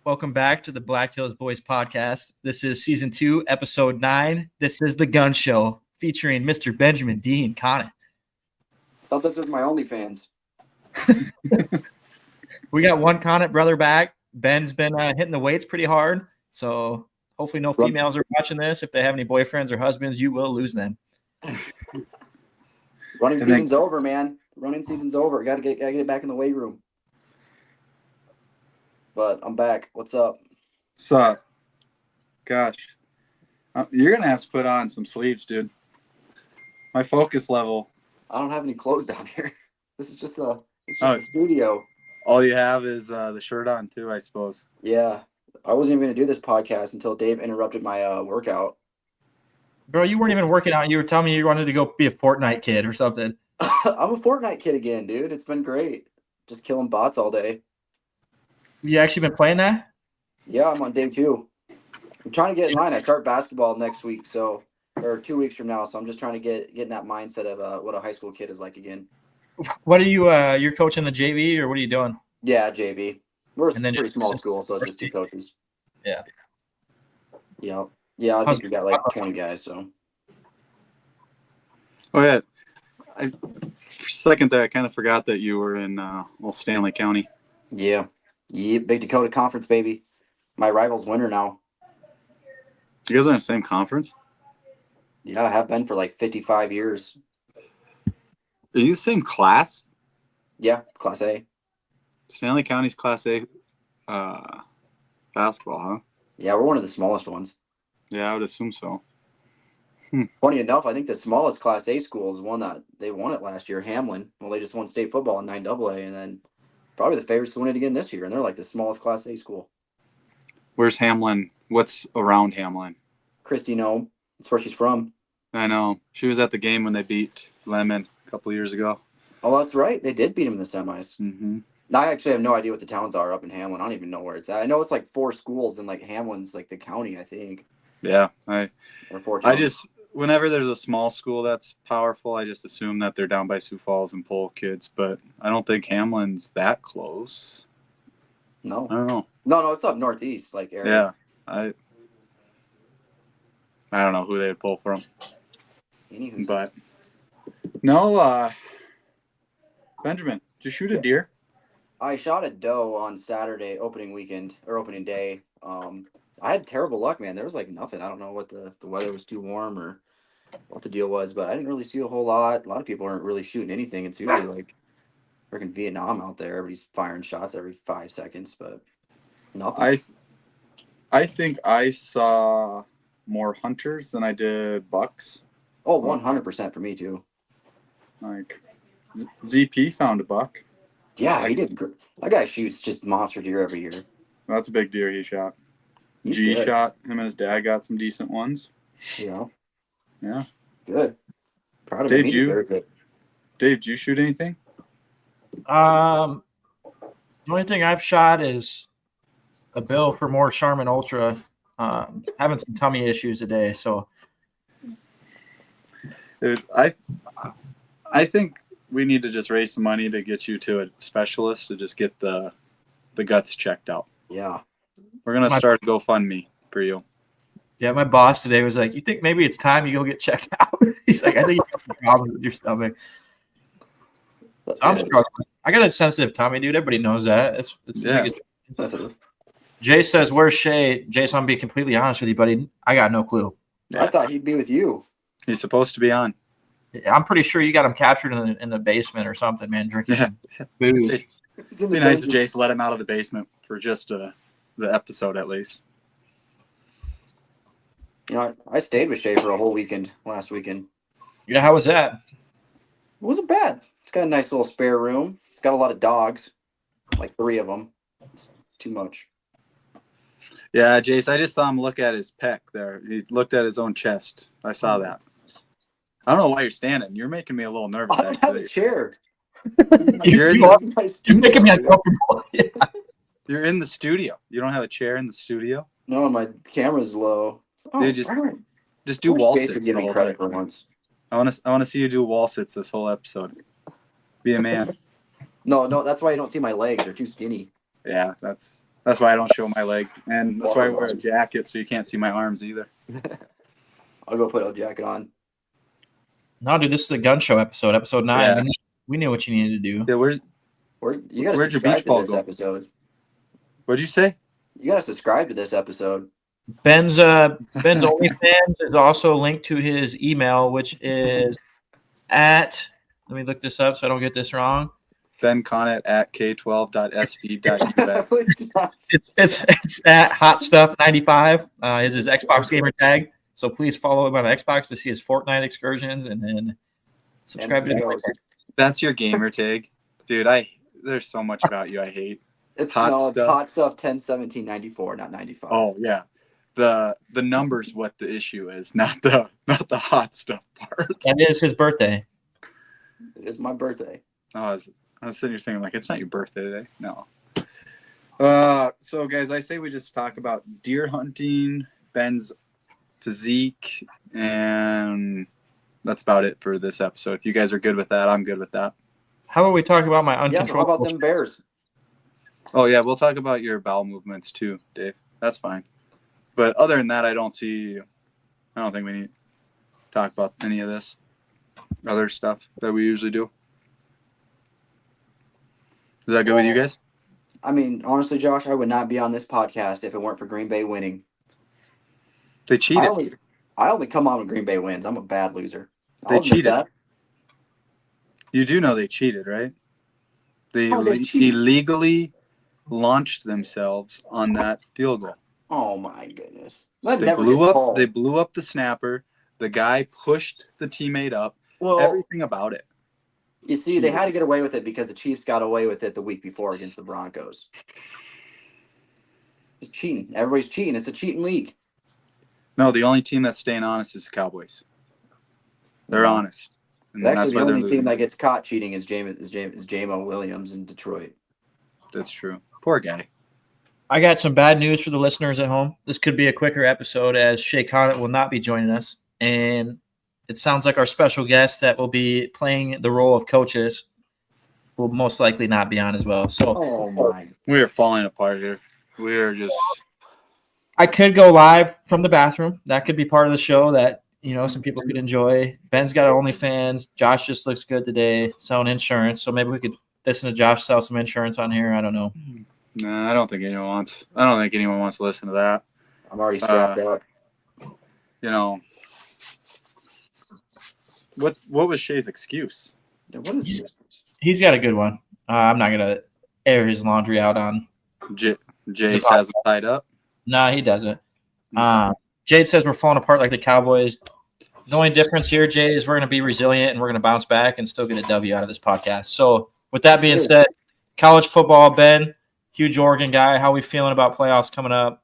Welcome back to the Black Hills Boys podcast. This is season 2, episode 9. This is the Gun Show featuring Mr. Benjamin Dean Conant. Thought this was my OnlyFans. We got one Conant brother back. Ben's been hitting the weights pretty hard, so hopefully no females are watching this. If they have any boyfriends or husbands, you will lose them. Running season's over, man. Running season's over. Gotta get back in the weight room. But I'm back. What's up? What's up? Gosh. You're going to have to put on some sleeves, dude. My focus level. I don't have any clothes down here. This is just a studio. All you have is the shirt on, too, I suppose. Yeah. I wasn't even going to do this podcast until Dave interrupted my workout. Bro, you weren't even working out. You were telling me you wanted to go be a Fortnite kid or something. I'm a Fortnite kid again, dude. It's been great. Just killing bots all day. You actually been playing that? Yeah, I'm on day 2. I'm trying to get in line. I start basketball next week, or 2 weeks from now. So I'm just trying to get in that mindset of what a high school kid is like again. What are you? You're coaching the JV, or what are you doing? Yeah, JV. We're a pretty small school, so it's just 2 coaches. Yeah. Yeah. I think we got like 20 guys. So. Oh yeah. For a second there, I kind of forgot that you were in Stanley County. Yeah. Big Dakota Conference, baby. My rival's winner now. You guys are in the same conference? Yeah, I have been for like 55 years. Are you the same class? Yeah, Class A. Stanley County's Class A basketball, huh? Yeah, we're one of the smallest ones. Yeah, I would assume so. Funny enough, I think the smallest Class A school is one that they won it last year, Hamlin. Well, they just won state football in 9AA, and then probably the favorites to win it again this year, and they're like the smallest Class A school. Where's Hamlin? What's around Hamlin? Christy Nome. That's where she's from. I know. She was at the game when they beat Lemon a couple years ago. Oh, that's right. They did beat him in the semis. Mm-hmm. Now, I actually have no idea what the towns are up in Hamlin. I don't even know where it's at. I know it's like 4 schools, and like Hamlin's like the county, I think. Yeah, Or 4 towns. Whenever there's a small school that's powerful, I just assume that they're down by Sioux Falls and pull kids, but I don't think Hamlin's that close. No. I don't know. No, it's up northeast, like area. Yeah, I don't know who they would pull from. But no, Benjamin, did you shoot a deer? I shot a doe on Saturday, opening day. I had terrible luck, man. There was like nothing. I don't know what the weather was too warm or what the deal was, but I didn't really see a whole lot. A lot of people aren't really shooting anything. It's usually like freaking Vietnam out there. Everybody's firing shots every 5 seconds, but nothing. I think I saw more hunters than I did bucks. Oh, 100% for me too. Like ZP found a buck. Yeah, he did. That guy shoots just monster deer every year. That's a big deer he shot. He's G good. shot. Him and his dad got some decent ones. Yeah. Yeah. Good. Proud of Dave, him. Dave, did you shoot anything? The only thing I've shot is a bill for more Charmin Ultra. Having some tummy issues today, so. Dude, I think we need to just raise some money to get you to a specialist to just get the guts checked out. Yeah. We're gonna start GoFundMe for you. Yeah, my boss today was like, "You think maybe it's time you go get checked out?" He's like, "I think you have some problems with your stomach." I'm struggling. I got a sensitive tummy, dude. Everybody knows that. It's Yeah. Jay says, "Where's Shay?" Jason, I'm gonna be completely honest with you, buddy. I got no clue. Yeah. I thought he'd be with you. He's supposed to be on. I'm pretty sure you got him captured in the basement or something, man, drinking some booze. It'd be nice if Jace let him out of the basement for just the episode at least. You know, I stayed with Shay for a whole weekend last weekend. Yeah, how was that? It wasn't bad. It's got a nice little spare room. It's got a lot of dogs, like 3 of them. It's too much. Yeah, Jace, I just saw him look at his pec there. He looked at his own chest. I saw that. I don't know why you're standing. You're making me a little nervous. I don't have a chair. You're making me uncomfortable. Yeah. You're in the studio. You don't have a chair in the studio? No, my camera's low. Oh, Dude, just do wall sits. Give me credit for once. I want to see you do wall sits this whole episode. Be a man. No, that's why you don't see my legs. They're too skinny. Yeah, that's That's why I don't show my leg, and that's why I wear a jacket so you can't see my arms either. I'll go put a jacket on. No, dude, this is a gun show episode, episode 9. Yeah. We knew what you needed to do. Yeah, You got to Where'd your subscribe beach to ball this go? episode. what'd you say? You got to subscribe to this episode. Ben's OnlyFans is also linked to his email, which is at, let me look this up so I don't get this wrong. Ben Connett at k12.sd.us. It's at Hot Stuff 95 is his Xbox gamer tag. So please follow him on Xbox to see his Fortnite excursions, and then subscribe to his videos. That's your gamer tag, dude. There's so much about you I hate. It's Hot Stuff. Hot Stuff 10/17/94, not 95. Oh yeah, the numbers what the issue is, not the hot stuff part. That is his birthday. It is my birthday. I was sitting here thinking like it's not your birthday today. No. So guys, I say we just talk about deer hunting, Ben's physique, and that's about it for this episode. If you guys are good with that, I'm good with that. How about we talk about my Yeah, so how uncontrollable? about them Bears? Oh yeah, we'll talk about your bowel movements too, Dave. That's fine. But other than that, I don't think we need to talk about any of this other stuff that we usually do. Is that good with you guys? I mean, honestly, Josh, I would not be on this podcast if it weren't for Green Bay winning. They cheated. I only come on when Green Bay wins. I'm a bad loser. They I'll admit cheated. that. You do know they cheated, right? They How they cheat? illegally launched themselves on that field goal. Oh my goodness. That They never blew gets up. called. They blew up the snapper. The guy pushed the teammate up. Well, Everything about it. you see, they had to get away with it because the Chiefs got away with it the week before against the Broncos. It's cheating. Everybody's cheating. It's a cheating league. No, the only team that's staying honest is the Cowboys. They're Yeah. honest. And Actually, that's the why they're only losing. team that gets caught cheating is Jamo Williams in Detroit. That's true. Poor guy. I got some bad news for the listeners at home. This could be a quicker episode as Shay Connett will not be joining us. And it sounds like our special guest that will be playing the role of coaches will most likely not be on as well. So Oh my! We are falling apart here. We are just. I could go live from the bathroom. That could be part of the show that, some people could enjoy. Ben's got OnlyFans. Josh just looks good today selling insurance. So maybe we could listen to Josh sell some insurance on here. I don't know. Nah, I don't think anyone wants to listen to that. I'm already strapped out. What was Shay's excuse? Yeah, what is this? He's got a good one. I'm not going to air his laundry out on. Jace has him tied up. No, he doesn't. Jade says we're falling apart like the Cowboys. The only difference here, Jade, is we're going to be resilient and we're going to bounce back and still get a W out of this podcast. So with that being said, college football, Ben, huge Oregon guy. How are we feeling about playoffs coming up?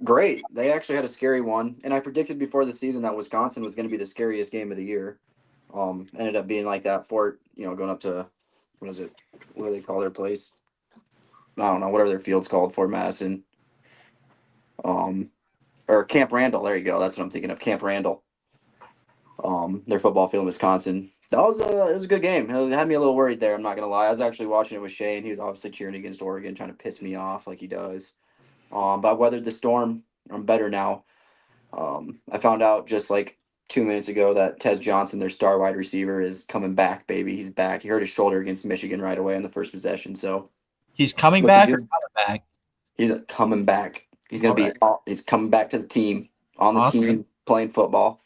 Great. They actually had a scary one, and I predicted before the season that Wisconsin was going to be the scariest game of the year. Ended up being like that. Fort, going up to what is it? What do they call their place? I don't know. Whatever their field's called, Fort Madison. Or Camp Randall. There you go. That's what I'm thinking of. Camp Randall. Their football field in Wisconsin. It was a good game. It had me a little worried there. I'm not gonna lie. I was actually watching it with Shay, and he was obviously cheering against Oregon, trying to piss me off like he does. But I weathered the storm. I'm better now. I found out just like 2 minutes ago that Tez Johnson, their star wide receiver, is coming back, baby. He's back. He hurt his shoulder against Michigan right away on the first possession. So He's coming back or coming back? he's coming back. He's gonna he's coming back to the team, on the team, playing football.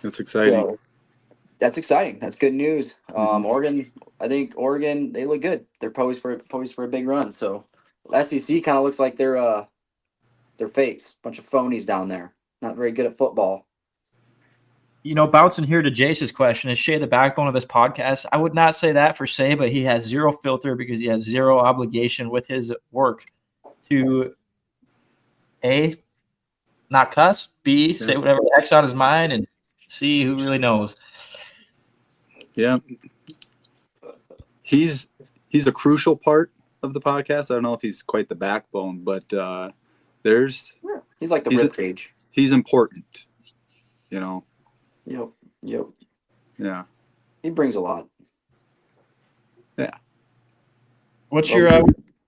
That's exciting. So, that's exciting. That's good news. Oregon, I think Oregon, they look good. They're poised for a big run. So SEC kind of looks like they're fakes, bunch of phonies down there. Not very good at football. Bouncing here to Jace's question, is Shay the backbone of this podcast? I would not say that for Shay, but he has zero filter because he has zero obligation with his work to A, not cuss, B, say whatever the heck's on his mind, and C, who really knows. Yeah. He's a crucial part of the podcast. I don't know if he's quite the backbone, but He's like the rib cage. He's important. Yep. Yeah. He brings a lot. What's your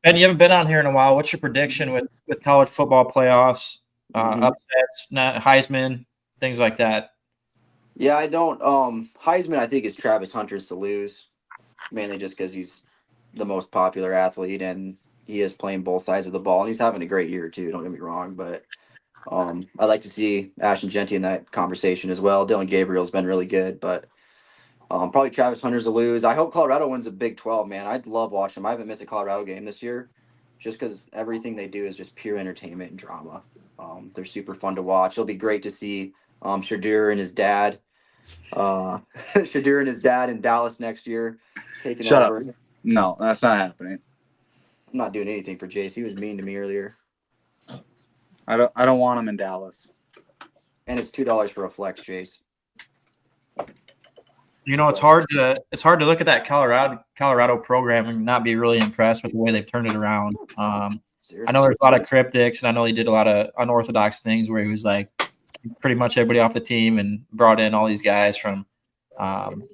Ben, you haven't been on here in a while. What's your prediction with college football playoffs, upsets, Heisman, things like that? Yeah, I don't. Heisman, I think, is Travis Hunter's to lose, mainly just because he's the most popular athlete and he is playing both sides of the ball and he's having a great year too. Don't get me wrong, but I'd like to see Ashton Genty in that conversation as well. Dylan Gabriel's been really good, but probably Travis Hunter's to lose. I hope Colorado wins the Big 12, man. I'd love watching them. I haven't missed a Colorado game this year just because everything they do is just pure entertainment and drama. They're super fun to watch. It'll be great to see Shadur and his dad. Shadur and his dad in Dallas next year taking Shut over. up. No, that's not happening. I'm not doing anything for Jace. He was mean to me earlier. I don't want him in Dallas. And it's $2 for a flex, Jace. You know, it's hard to look at that Colorado program and not be really impressed with the way they've turned it around. I know there's a lot of cryptics, and I know he did a lot of unorthodox things where he was like pretty much everybody off the team and brought in all these guys from the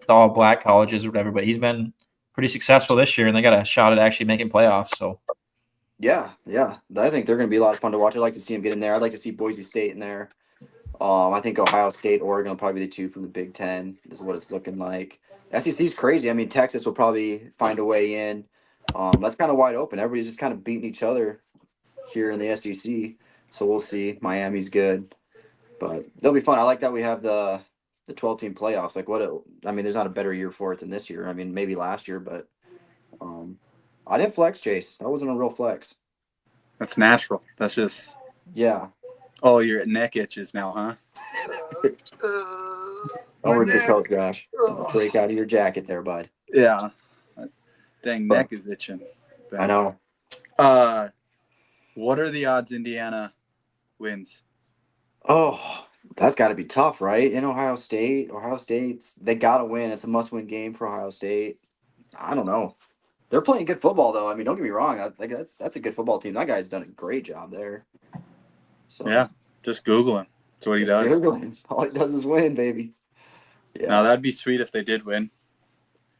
all black colleges or whatever. But he's been pretty successful this year, and they got a shot at actually making playoffs. So yeah, I think they're going to be a lot of fun to watch. I'd like to see him get in there. I'd like to see Boise State in there. I think Ohio State, Oregon will probably be the two from the Big Ten is what it's looking like. SEC's crazy. I mean, Texas will probably find a way in. That's kind of wide open. Everybody's just kind of beating each other here in the SEC. So we'll see. Miami's good. But it'll be fun. I like that we have the 12-team playoffs. Like there's not a better year for it than this year. I mean, maybe last year, but I didn't flex, Chase. That wasn't a real flex. That's natural. That's just Yeah. Oh, your neck itches now, huh? I'll rip your coat, Josh. Break out of your jacket there, bud. Yeah. Dang, neck is itching. I know. What are the odds Indiana wins? Oh, that's got to be tough, right? In Ohio State, they got to win. It's a must-win game for Ohio State. I don't know. They're playing good football, though. I mean, don't get me wrong. That's a good football team. That guy's done a great job there. So yeah, just Google him. That's what he does. Google him. All he does is win, baby. Yeah. Now that'd be sweet if they did win.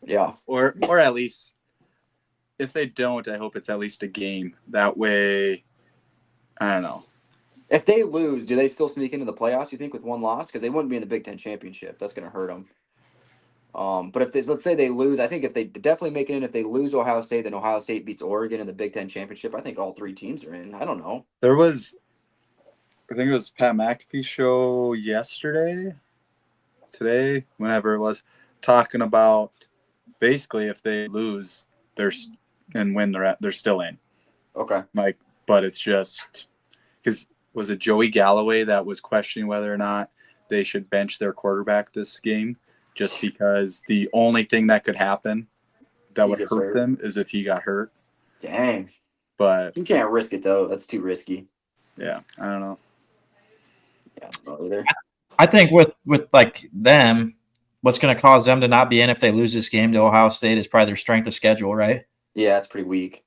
Yeah. Or at least if they don't, I hope it's at least a game. That way, I don't know. If they lose, do they still sneak into the playoffs, you think, with one loss? Because they wouldn't be in the Big Ten championship. That's going to hurt them. But if let's say they lose, I think if they definitely make it in, if they lose Ohio State, then Ohio State beats Oregon in the Big Ten championship. I think all three teams are in. I don't know. I think it was Pat McAfee's show today, whenever it was, talking about basically if they lose, and win, they're still in. Okay. But it's just because was it Joey Galloway that was questioning whether or not they should bench their quarterback this game, just because the only thing that could happen that would hurt them is if he got hurt. Dang. But you can't risk it though. That's too risky. Yeah, I don't know. Yeah, not either. I think with like them, what's going to cause them to not be in if they lose this game to Ohio State is probably their strength of schedule, right? Yeah, it's pretty weak.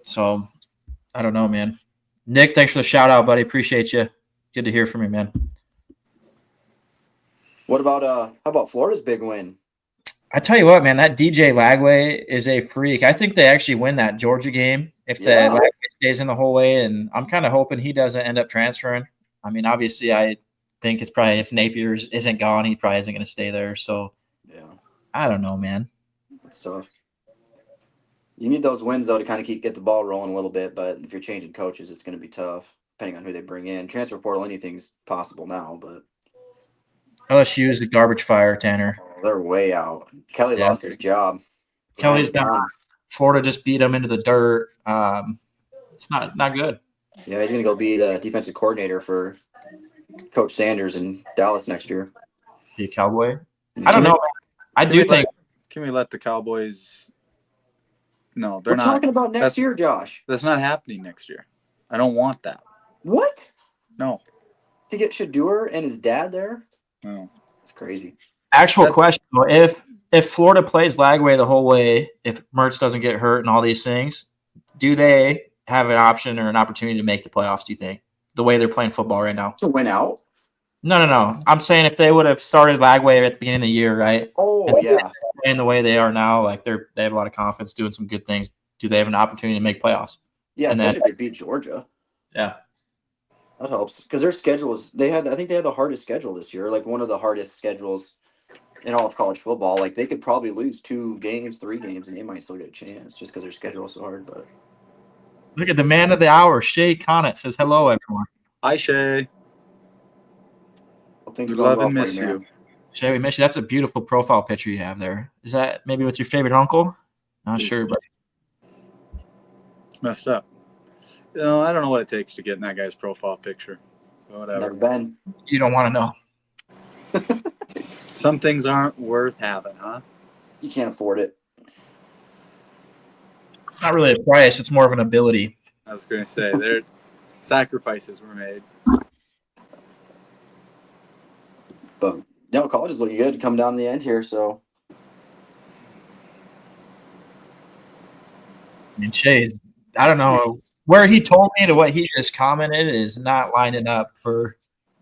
So I don't know, man. Nick, thanks for the shout out, buddy. Appreciate you. Good to hear from you, man. What about how about Florida's big win? I tell you what, man, that DJ Lagway is a freak. I think they actually win that Georgia game if the Lagway stays in the whole way, and I'm kind of hoping he doesn't end up transferring. I mean, obviously, I think it's probably if Napier isn't gone, he probably isn't going to stay there. So, yeah, I don't know, man. That's tough. You need those wins though to kind of get the ball rolling a little bit. But if you're changing coaches, it's going to be tough depending on who they bring in. Transfer portal, anything's possible now, but LSU is a garbage fire, Tanner. They're way out. Kelly lost his job. Kelly's down. Florida just beat him into the dirt. It's not good. Yeah, he's going to go be the defensive coordinator for Coach Sanders in Dallas next year. Be a Cowboy? I don't know. Can we let the Cowboys? No, We're talking about next year, Josh. That's not happening next year. I don't want that. What? No. To get Shadur and his dad there? No. It's crazy. Actual question, if Florida plays Lagway the whole way, if Mertz doesn't get hurt and all these things, do they have an option or an opportunity to make the playoffs, do you think, the way they're playing football right now? To win out? No. I'm saying if they would have started Lagway at the beginning of the year, right? Oh, yeah. And the way they are now, like they have a lot of confidence doing some good things. do they have an opportunity to make playoffs? Yeah, And then- especially if they beat Georgia. Yeah. That helps because their schedules. I think they had the hardest schedule this year, like one of the hardest schedules in all of college football. Like they could probably lose 2 games, 3 games, and they might still get a chance just because their schedule is so hard. But Look at the man of the hour, Shay Connett says hello, everyone. Hi, Shay. well, things We are going love well and for miss man. you. Shay, we miss you. That's a beautiful profile picture you have there. Is that maybe with your favorite uncle? Not Yes. sure, but Messed up. I don't know what it takes to get in that guy's profile picture. But whatever. Never been. you don't want to know. Some things aren't worth having, huh? You can't afford it. It's not really a price. It's more of an ability. I was going to say, there sacrifices were made. But no, college is looking good to come down to the end here. So I mean, Shay, I don't know. Where he told me to what he just commented is not lining up for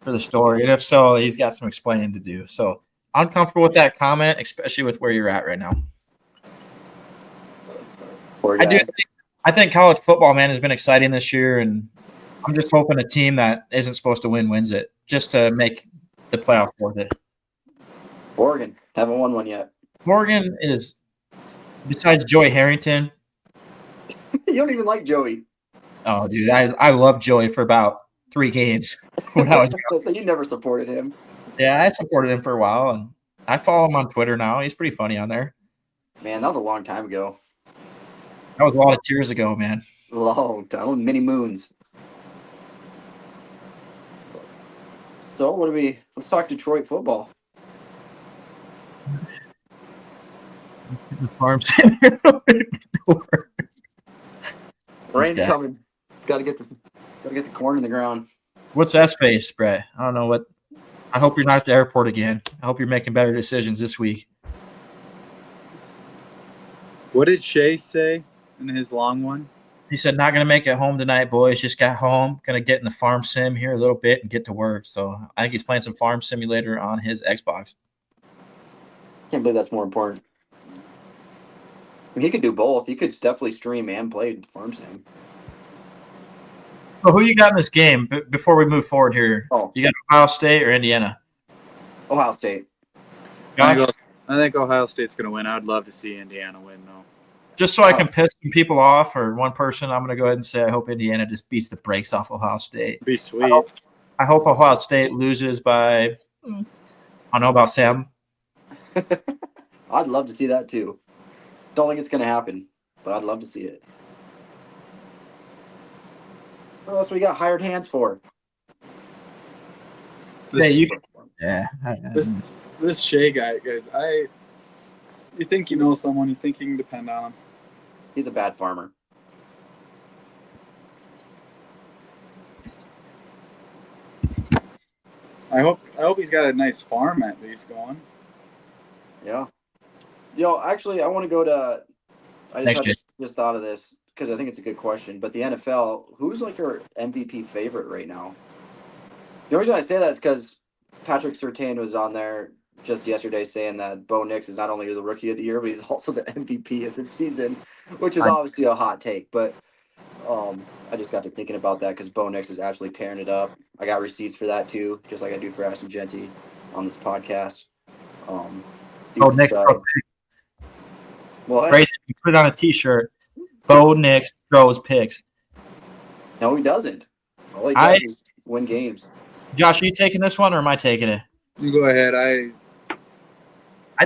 the story. And if so, he's got some explaining to do. So I'm comfortable with that comment, especially with where you're at right now. poor I guy. I think college football, man, has been exciting this year, and I'm just hoping a team that isn't supposed to win wins it, just to make the playoffs worth it. Oregon haven't won one yet. Morgan is, besides Joey Harrington. You don't even like Joey. Oh, dude, I loved Joey for about 3 games when I was young. So you never supported him. Yeah, I supported him for a while, and I follow him on Twitter now. He's pretty funny on there. Man, that was a long time ago. That was a lot of years ago, man. Long time, many moons. So what do we? Let's talk Detroit football. The farm center. Rain's guy. coming. It's got to get this. It's got to get the corn in the ground. What's S face, Brett? I don't know what. I hope you're not at the airport again. I hope you're making better decisions this week. What did Shay say in his long one? He said, not going to make it home tonight, boys. Just got home. Going to get in the farm sim here a little bit and get to work. So I think he's playing some farm simulator on his Xbox. Can't believe that's more important. I mean, he could do both. He could definitely stream and play farm sim. So who you got in this game before we move forward here? Oh, You got Ohio State or Indiana? Ohio State. Josh, I think Ohio State's going to win. I'd love to see Indiana win, though. just so I can piss some people off or one person, I'm going to go ahead and say I hope Indiana just beats the brakes off Ohio State. Be sweet. I hope Ohio State loses by, I don't know about Sam. I'd love to see that too. Don't think it's going to happen, but I'd love to see it. What else we got hired hands for? This, Yeah. this Shay guy, guys, you think you know someone, you think you can depend on him. He's a bad farmer. I hope he's got a nice farm at least going. Yeah. Actually, I want to go to. I Next just thought of this because I think it's a good question. But the NFL, who's like your MVP favorite right now? The reason I say that is because Patrick Surtain was on there just yesterday saying that Bo Nix is not only the Rookie of the Year, but he's also the MVP of the season, which is obviously a hot take. But I just got to thinking about that because Bo Nix is absolutely tearing it up. I got receipts for that too, just like I do for Ashton Genty on this podcast. Bo Nix, Well, Grayson, you put it on a T-shirt. Bo Nix throws picks. no, he doesn't. All he does is win games. Josh, are you taking this one or am I taking it? You go ahead. I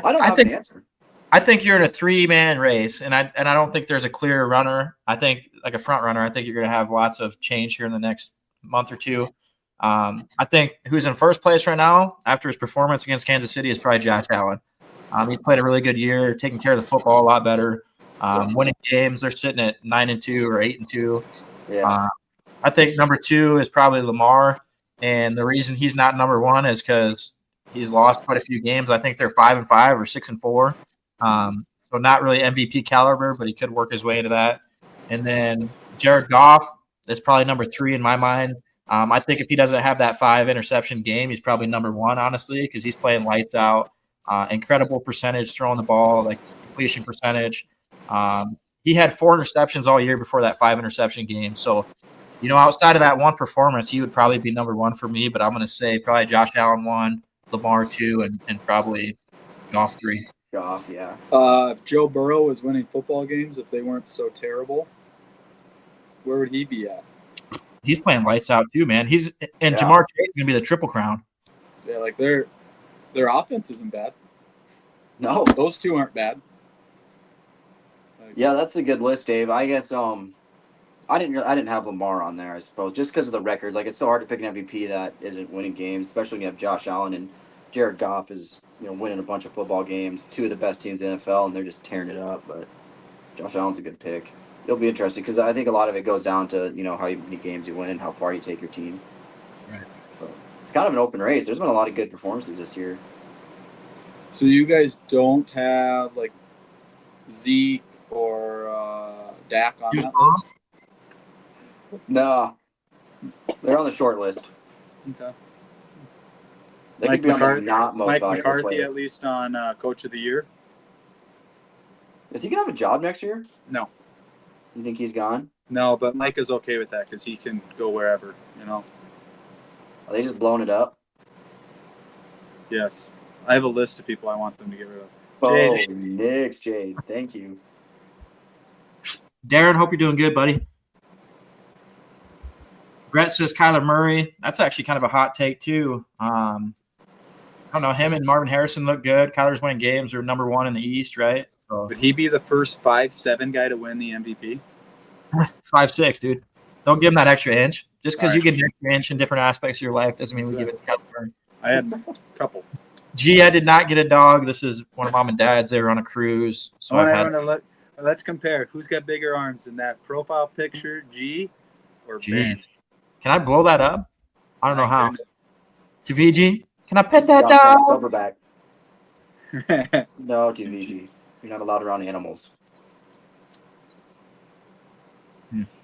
don't have an answer. I think you're in a 3-man race, and I don't think there's a clear runner. I think like a front runner. I think you're going to have lots of change here in the next month or two. I think who's in first place right now after his performance against Kansas City is probably Josh Allen. He's played a really good year, taking care of the football a lot better, winning games. They're sitting at 9-2 or 8-2. Yeah. I think number 2 is probably Lamar, and the reason he's not number 1 is because he's lost quite a few games. I think they're 5-5 or 6-4. So not really MVP caliber, but he could work his way into that. And then Jared Goff is probably number 3 in my mind. I think if he doesn't have that 5-interception game, he's probably number 1, honestly, because he's playing lights out. Incredible percentage throwing the ball, like completion percentage. he had 4 interceptions all year before that 5 interception game. So, outside of that one performance, he would probably be number 1 for me. But I'm going to say probably Josh Allen 1, Lamar 2, and probably Goff 3. Goff, yeah. If Joe Burrow was winning football games, if they weren't so terrible, where would he be at? He's playing lights out too, man. Yeah. Jamar Chase is going to be the triple crown. Yeah, like their offense isn't bad. No. Those two aren't bad. Yeah, that's a good list, Dave. I guess I didn't have Lamar on there, I suppose, just because of the record. Like, it's so hard to pick an MVP that isn't winning games, especially when you have Josh Allen and Jared Goff is winning a bunch of football games, 2 of the best teams in the NFL, and they're just tearing it up. But Josh Allen's a good pick. It'll be interesting because I think a lot of it goes down to how many games you win and how far you take your team. Right. So it's kind of an open race. There's been a lot of good performances this year. So you guys don't have like Zeke or Dak on that list? No, they're on the short list. Okay. They could be on the not most Mike valuable McCarthy player. at least on Coach of the Year? Is he gonna have a job next year? No. You think he's gone? No, but Mike is okay with that because he can go wherever, Are they just blowing it up? Yes. I have a list of people I want them to get rid of. Oh, Jade. Knicks, Jade. Thank you. Darren, hope you're doing good, buddy. Brett says Kyler Murray. That's actually kind of a hot take, too. I don't know. Him and Marvin Harrison look good. Kyler's winning games. They're number 1 in the East, right? So Would he be the first 5'7" guy to win the MVP? 5'6", dude. Don't give him that extra inch. Just because All you right. get an extra inch in different aspects of your life doesn't mean we give it to Kyler Murray. I had a couple. G, I did not get a dog. This is one of Mom and Dad's. They were on a cruise. So Let's compare. Who's got bigger arms in that profile picture, G or Ben? Jeez. Can I blow that up? I don't know My how. goodness. To VG? Can I pet that Johnson, dog? Silverback. No, TVG. You're not allowed around animals.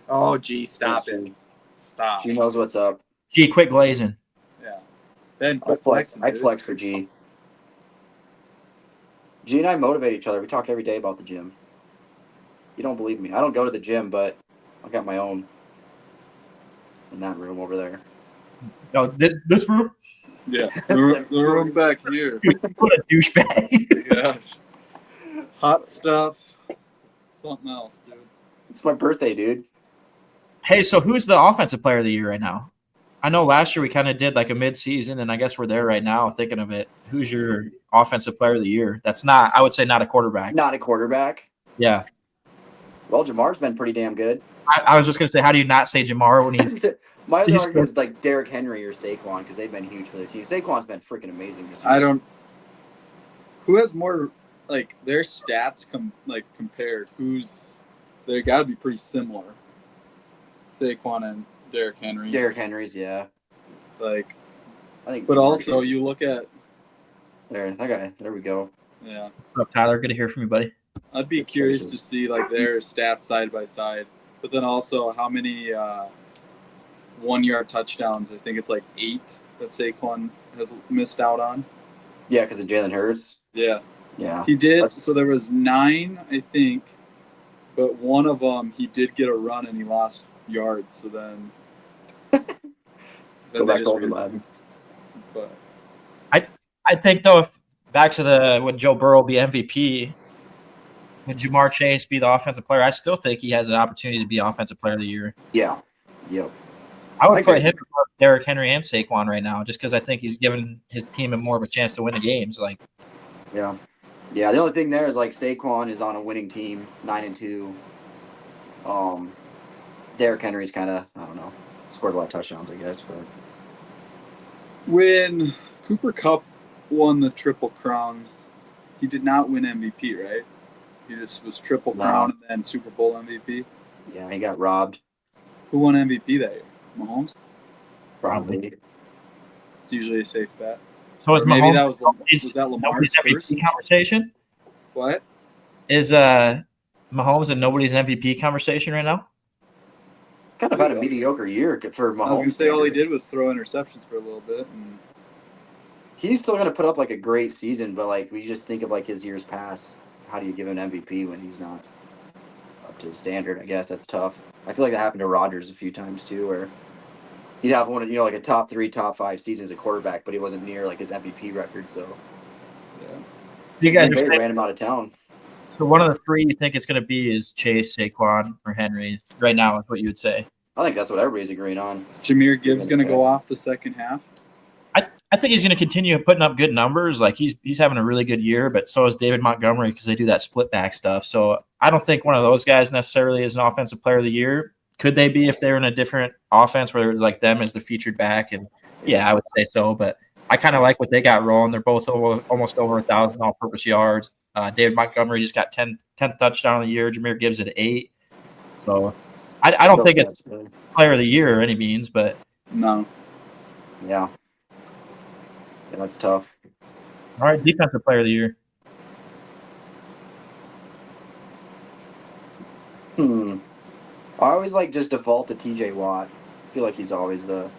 Oh, G, stop Thanks, it. Stop. G knows what's up. G, quit glazing. Yeah. Ben, I quit flex. flexing. I dude. flex for G. G and I motivate each other. We talk every day about the gym. You don't believe me? I don't go to the gym, but I got my own in that room over there. No, this room? Yeah. The room back here. What a douchebag. Gosh. Hot stuff. Something else, dude. It's my birthday, dude. Hey, so who's the offensive player of the year right now? I know last year we kind of did like a mid-season, and I guess we're there right now thinking of it. Who's your offensive player of the year? That's not, I would say, not a quarterback. Not a quarterback. Yeah. Well, Jamar's been pretty damn good. I was just going to say, how do you not say Jamar when he's My other he's argument is like Derrick Henry or Saquon because they've been huge for their team. Saquon's been freaking amazing this year. I don't. Who has more, like, their stats compared? They got to be pretty similar. Saquon and Derrick Henry. Derrick Henry's, yeah. Like, I think. but Jamar also Chase- you look at, that guy. There we go. yeah. What's up, Tyler? Good to hear from you, buddy. I'd be curious to see like their stats side by side, but then also how many 1-yard touchdowns. I think it's like 8 that Saquon has missed out on. Yeah, because of Jalen Hurts. Yeah, Yeah. he did. That's- So there was 9, I think, but one of them he did get a run and he lost yards. So then, Go they back just to old re- lad. But I think, though, if back to would Joe Burrow be MVP, would Jamar Chase be the offensive player? I still think he has an opportunity to be offensive player of the year. Yeah. Yep. I would I put agree. him above Derrick Henry and Saquon right now, just because I think he's given his team more of a chance to win the games. Like, Yeah. Yeah. The only thing there is like Saquon is on a winning team, 9-2. Derrick Henry's kind of, I don't know, scored a lot of touchdowns, I guess, but when Cooper Kupp won the Triple Crown, he did not win MVP, right? He just was Triple No. Crown and then Super Bowl MVP. yeah, he got robbed. Who won MVP that year? Mahomes? Probably. It's usually a safe bet. so is Or maybe Mahomes that was that Lamar's nobody's first? MVP conversation? What? Is Mahomes and nobody's MVP conversation right now? Kind of had a mediocre year for Mahomes. I was gonna say all he standards. did was throw interceptions for a little bit, and He's still going to put up like a great season, but like we just think of like his years past. How do you give him MVP when he's not up to his standard. I guess that's tough. I feel like that happened to Rodgers a few times too, where he'd have one of like a top 3, top 5 seasons at quarterback, but he wasn't near like his MVP record. So Yeah. You guys are they saying, ran him out of town. so one of the three you think it's going to be is Chase, Saquon, or Henry right now is what you would say. I think that's what everybody's agreeing on. Jameer Gibbs going to go off the second half. I think he's going to continue putting up good numbers. Like he's having a really good year, but so is David Montgomery because they do that split back stuff. So I don't think one of those guys necessarily is an offensive player of the year. Could they be if they're in a different offense where it's like them as the featured back? And yeah, I would say so. But I kind of like what they got rolling. They're both almost over 1,000 all-purpose yards. David Montgomery just got 10 touchdown of the year. Jameer Gibbs at 8. So I don't think it's player of the year or any means, but No. Yeah, that's tough. all right, defensive player of the year. I always like just default to TJ Watt. I feel like he's always a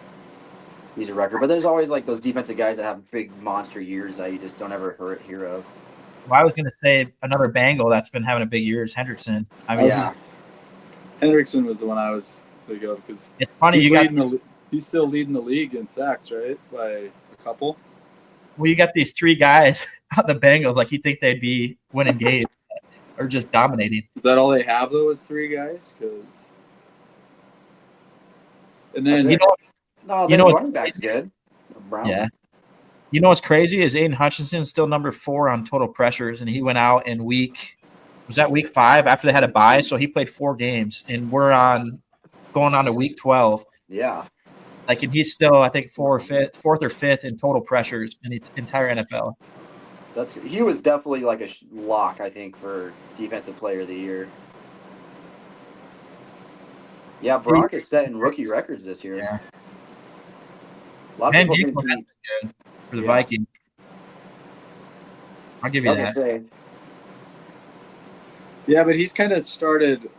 record, but there's always like those defensive guys that have big monster years that you just don't ever hear of. Well, I was going to say another Bengal that's been having a big year is Hendrickson. I mean, Yeah, Hendrickson was the one I was thinking of because it's funny he's still leading the league in sacks, right? By a couple. you got these three guys on the Bengals, like you think they'd be winning games or just dominating. Is that all they have though? Is 3 guys? And then You know, no, You the know- running back's good. Brown. yeah. You know what's crazy is Aiden Hutchinson's still number 4 on total pressures, and he went out in week 5 after they had a bye, so he played 4 games, and we're going on to week 12. Yeah, Like, and he's still, I think, 4th or 5th in total pressures in the entire NFL. that's good. He was definitely like a lock, I think, for defensive player of the year. Yeah, Brock is setting rookie records this year. Yeah. A lot of Man, people Debo think good for the Yeah. Vikings. I'll give you I was gonna that. say, yeah, but he's kind of started.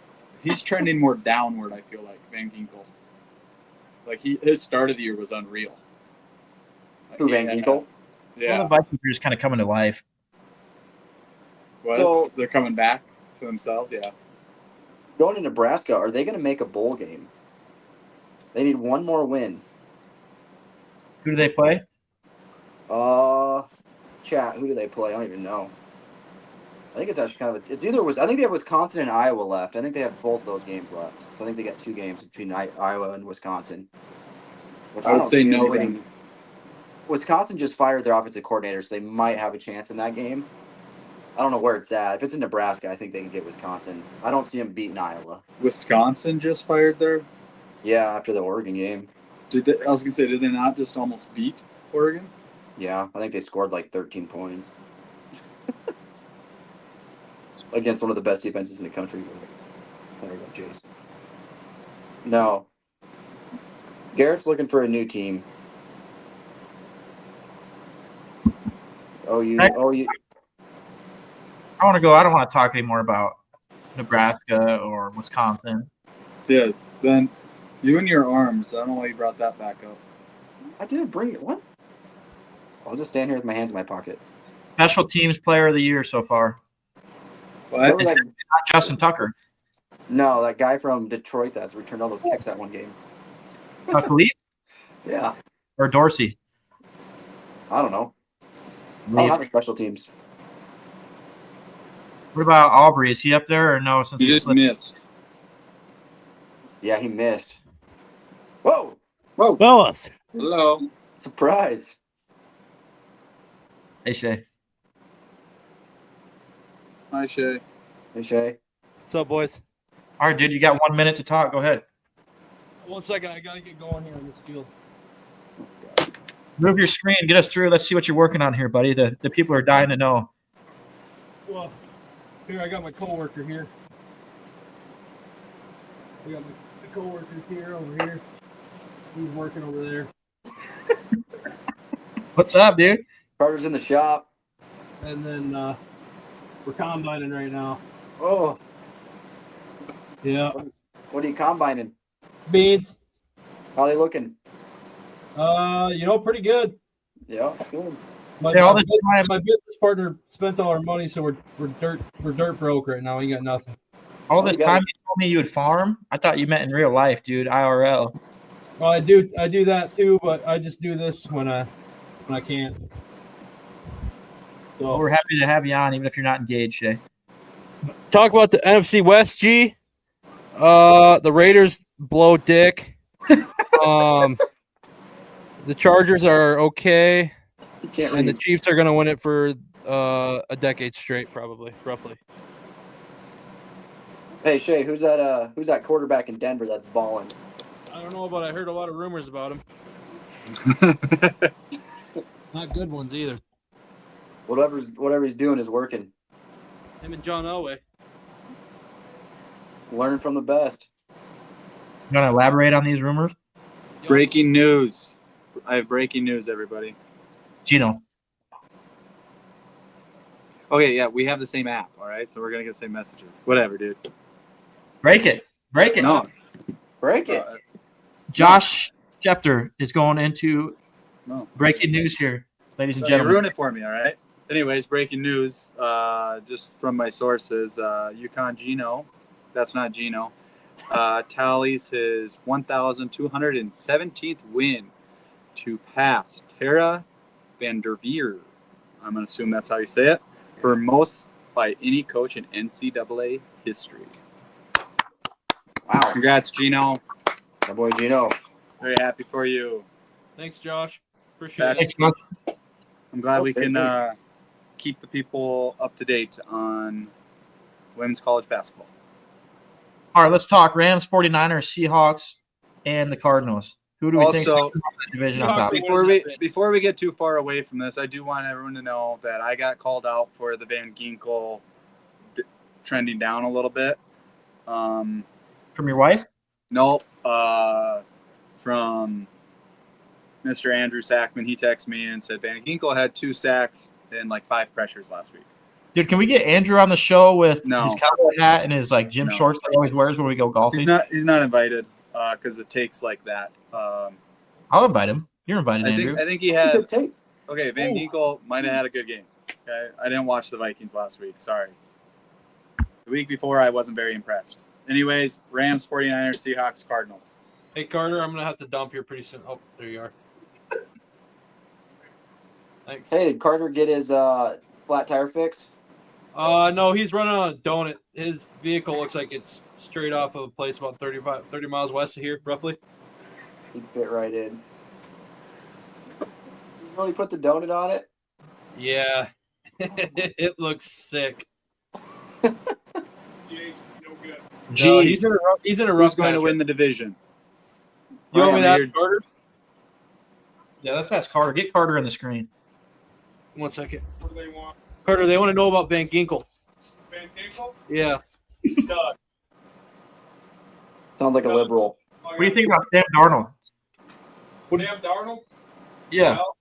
He's trending more downward. I feel like Van Ginkel. Like his start of the year was unreal. Like, who he Van had- Ginkel? Yeah. Well, the Vikings are just kind of coming to life. What? So- They're coming back to themselves. Yeah. Going to Nebraska, are they going to make a bowl game? They need one more win. Who do they play? Chat. Who do they play? I don't even know. I think it's actually kind of I think they have Wisconsin and Iowa left. I think they have both those games left. So I think they got 2 games between Iowa and Wisconsin. Which I would don't say see no them then. winning. Wisconsin just fired their offensive coordinator, so they might have a chance in that game. I don't know where it's at. If it's in Nebraska, I think they can get Wisconsin. I don't see them beating Iowa. Wisconsin just fired their. Yeah, after the Oregon game. I was gonna say, did they not just almost beat Oregon? Yeah, I think they scored like 13 points against one of the best defenses in the country. There we go, Jason. No. Garrett's looking for a new team. Oh, you. I want to go. I don't want to talk anymore about Nebraska or Wisconsin. Yeah. Then you and your arms. I don't know why you brought that back up. I didn't bring it. What? I'll just stand here with my hands in my pocket. Special teams player of the year so far. What? Remember that- Not Justin Tucker. no, that guy from Detroit that's returned all those kicks that one game. Leaf Yeah. or Dorsey? I don't know. I don't Leaf. have a special teams. What about Aubrey? Is he up there or no? Since You he just slipped? missed. Yeah, he missed. Whoa! Whoa. Fellas, Hello. Surprise. Hey Shay. Hi, Shay. Hey, Shay. what's up, boys? All right, dude. You got 1 minute to talk. Go ahead. 1 second, I gotta get going here in this field. Move your screen. Get us through. Let's see what you're working on here, buddy. The people are dying to know. Well, here I got my coworker here. I got the coworkers here over here. He's working over there, What's up, dude? Carter's in the shop. and then we're combining right now. Oh, Yeah, what are you combining? beans. How they looking? Pretty good. Yeah, it's good. My, Hey, all my, this time, my business partner spent all our money, so we're dirt broke right now. We got nothing. All Oh, this you got time it. you told me you would farm? I thought you meant in real life, dude. IRL. Well, I do that too, but I just do this when I can't. Well, So we're happy to have you on, even if you're not engaged, Shay. talk about the NFC West, G. The Raiders blow dick. The Chargers are okay, You can't and the read. Chiefs are going to win it for a decade straight, probably, roughly. Hey Shay, who's that quarterback in Denver that's balling? I don't know, but I heard a lot of rumors about him. Not good ones either. Whatever he's doing is working. Him and John Elway. Learn from the best. You want to elaborate on these rumors? Breaking news. I have breaking news, everybody. Gino. Okay, yeah, we have the same app, all right? So we're going to get the same messages. Whatever, dude. Break it. Break it. No. Break it. Josh Schefter is going into No. breaking news here, ladies and You gentlemen. ruin it for me, all right? Anyways, breaking news, just from my sources, Yukon Gino, that's not Gino, tallies his 1,217th win to pass Tara Vanderveer. I'm going to assume that's how you say it, for most by any coach in NCAA history. Wow. Congrats, Gino. My boy Gino. Very happy for you. Thanks, Josh. Appreciate it. Thanks, Josh. I'm glad we Thank can you. keep the people up to date on women's college basketball. All right, let's talk Rams, 49ers, Seahawks, and the Cardinals. Who do we think is Also, the division on Seahawks top? beat- before we get too far away from this, I do want everyone to know that I got called out for the Van Ginkel trending down a little bit. From your wife? Nope. From Mr. Andrew Sackman, he texted me and said Van Ginkel had 2 sacks and like 5 pressures last week. Dude, can we get Andrew on the show with No. his cowboy hat and his like gym No. shorts that he always wears when we go golfing? He's not invited because it takes like that. I'll invite him. You're invited, I Andrew. think he had. Good take. Okay, Van Ginkel might have had a good game. Okay, I didn't watch the Vikings last week. Sorry. The week before, I wasn't very impressed. Anyways, Rams, 49ers, Seahawks, Cardinals. Hey, Carter, I'm going to have to dump here pretty soon. Oh, there you are. Thanks. Hey, did Carter get his flat tire fixed? No, he's running on a donut. His vehicle looks like it's straight off of a place about 30 miles west of here, roughly. He'd fit right in. You really put the donut on it? Yeah. It looks sick. Gee, No, he's in a rough who's going to patch. win the division? You want me to I'm ask here- Carter? Yeah, let's ask Carter. Get Carter on the screen. 1 second. What do they want? Carter, they want to know about Van Ginkel. Van Ginkel? Yeah. Stud. Sounds like a liberal. What do you think about Sam Darnold? Sam Darnold? Yeah. Well,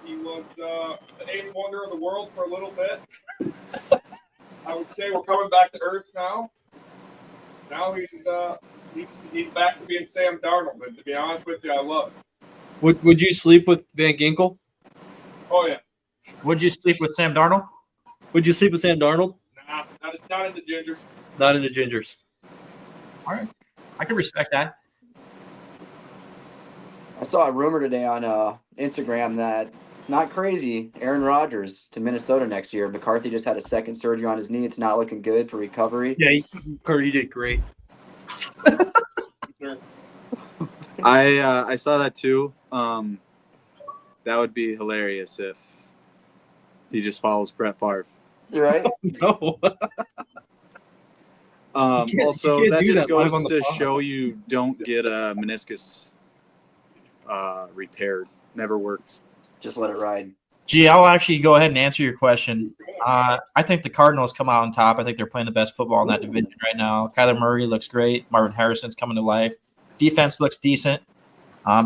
he was the 8th wonder of the world for a little bit. I would say we're coming back to earth now. Now he's back to being Sam Darnold. And to be honest with you, I love it. Would you sleep with Van Ginkel? Oh yeah. Would you sleep with Sam Darnold? Would you sleep with Sam Darnold? Nah, not in the gingers. Not into gingers. All right. I can respect that. I saw a rumor today on Instagram that it's not crazy. Aaron Rodgers to Minnesota next year. McCarthy just had a second surgery on his knee. It's not looking good for recovery. Yeah, Carter, you did great. Sure. I saw that too. That would be hilarious if he just follows Brett Favre. You're right. No. Also, you can't that do just that live goes on the to pod. show you don't get a meniscus repaired. Never works. Just let it ride. Gee, I'll actually go ahead and answer your question. I think the Cardinals come out on top. I think they're playing the best football in that division right now. Kyler Murray looks great. Marvin Harrison's coming to life. Defense looks decent.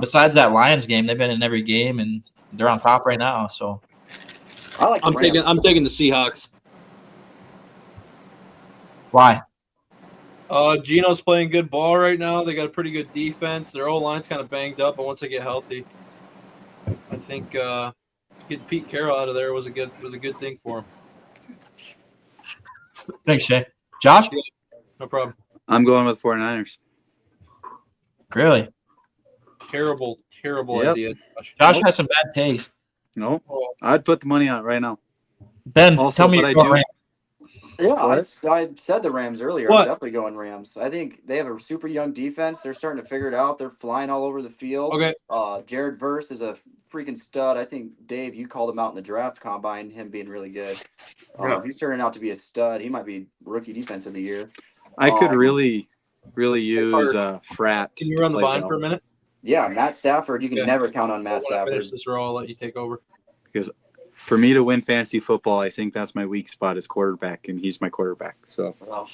Besides that Lions game, they've been in every game, and they're on top right now. So I like the Rams. I'm taking the Seahawks. why? Gino's playing good ball right now. They got a pretty good defense. Their O-line's kind of banged up, but once they get healthy, I think getting Pete Carroll out of there was a good thing for him. Thanks, Shay. Josh? No problem. I'm going with 49ers. Really? Terrible Yep. idea. Josh Nope. has some bad taste. Nope. Oh, I'd put the money on it right now. Ben, Also, tell me but you're I going do- Rams. Yeah, What? I said the Rams earlier. What? I'm definitely going Rams. I think they have a super young defense. They're starting to figure it out. They're flying all over the field. okay. Jared Verse is a freaking stud. I think, Dave, you called him out in the draft combine, him being really good. Yeah. He's turning out to be a stud. He might be rookie defense of the year. I could Um, really use a frat. Can you to run the play vine well. for a minute? Yeah, Matt Stafford. You can Okay. never count on Matt When I Stafford. finish this row, I'll let you take over. For me to win fantasy football, I think that's my weak spot is quarterback, and he's my quarterback. So Well,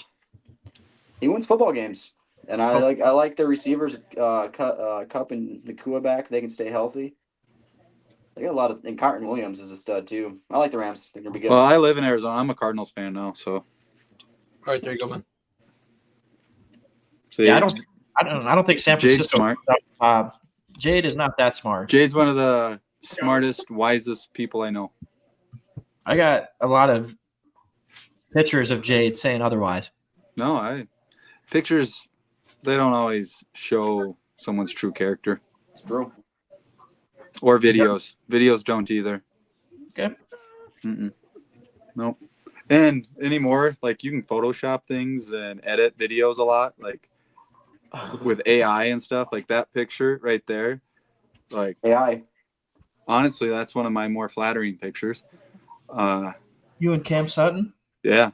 he wins football games, and I like the receivers, Cup and Nakua back. They can stay healthy. They got a lot of, and Carton Williams is a stud too. I like the Rams. They're gonna be good. well, I live in Arizona. I'm a Cardinals fan now. So All right, there you go, man. Yeah, I don't think San Jade's Francisco. smart. Jade is not that smart. Jade's one of the smartest, wisest people I know. I got a lot of pictures of Jade saying otherwise. No, pictures they don't always show someone's true character, It's true. or videos. Videos don't either. Okay. Nope. And anymore, like you can Photoshop things and edit videos a lot, like with AI and stuff. Like that picture right there, like AI. honestly, that's one of my more flattering pictures. You and Cam Sutton? Yeah.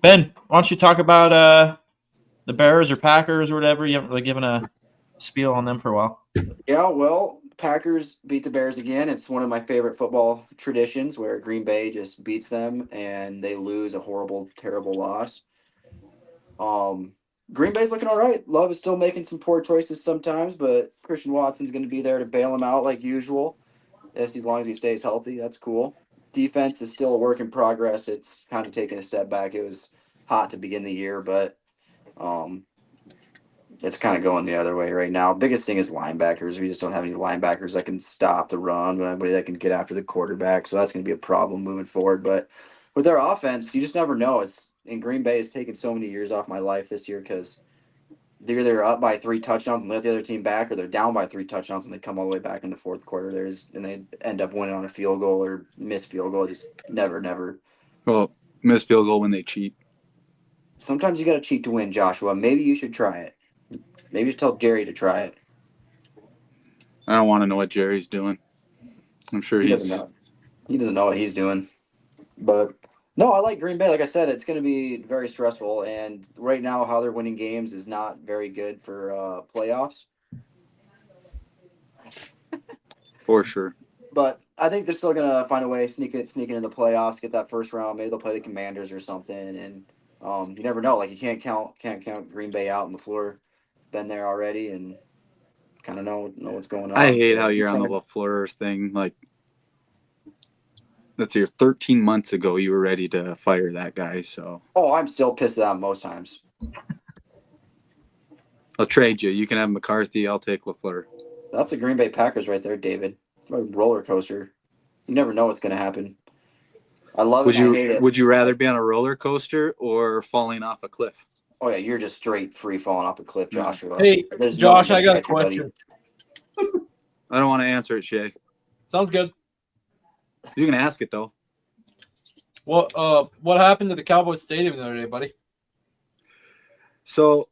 Ben, why don't you talk about the Bears or Packers or whatever? You haven't really given a spiel on them for a while. Yeah, well, Packers beat the Bears again. It's one of my favorite football traditions where Green Bay just beats them and they lose a horrible, terrible loss. Green Bay's looking all right. Love is still making some poor choices sometimes, but Christian Watson's going to be there to bail him out like usual. As long as he stays healthy, that's cool. Defense is still a work in progress. It's kind of taken a step back. It was hot to begin the year, but it's kind of going the other way right now. Biggest thing is linebackers. We just don't have any linebackers that can stop the run, anybody that can get after the quarterback. So that's going to be a problem moving forward. But with their offense, you just never know. In Green Bay has taken so many years off my life this year because they're either up by 3 touchdowns and let the other team back, or they're down by 3 touchdowns and they come all the way back in the fourth quarter. And they end up winning on a field goal or missed field goal. Just never. Well, miss field goal when they cheat. Sometimes you got to cheat to win, Joshua. Maybe you should try it. Maybe just tell Jerry to try it. I don't want to know what Jerry's doing. I'm sure He he's. doesn't know. He doesn't know what he's doing. But no, I like Green Bay. Like I said, it's going to be very stressful. And right now, how they're winning games is not very good for playoffs. For sure. But I think they're still going to find a way sneak into the playoffs, get that first round. Maybe they'll play the Commanders or something. And you never know. Like you can't count Green Bay out on the floor. Been there already and kind of know what's going on. I hate how you're on the LaFleur thing. Like, let's see, 13 months ago, you were ready to fire that guy. So Oh, I'm still pissed at him most times. I'll trade you. You can have McCarthy. I'll take LaFleur. That's the Green Bay Packers right there, David. A roller coaster. You never know what's going to happen. I love it. I hate it. Would you rather be on a roller coaster or falling off a cliff? Oh yeah, you're just straight free falling off a cliff, Joshua. Hey, There's no Josh, one I got a catch you, buddy. question. I don't want to answer it, Shay. Sounds good. You can ask it though. What happened to the Cowboys Stadium the other day, buddy? So,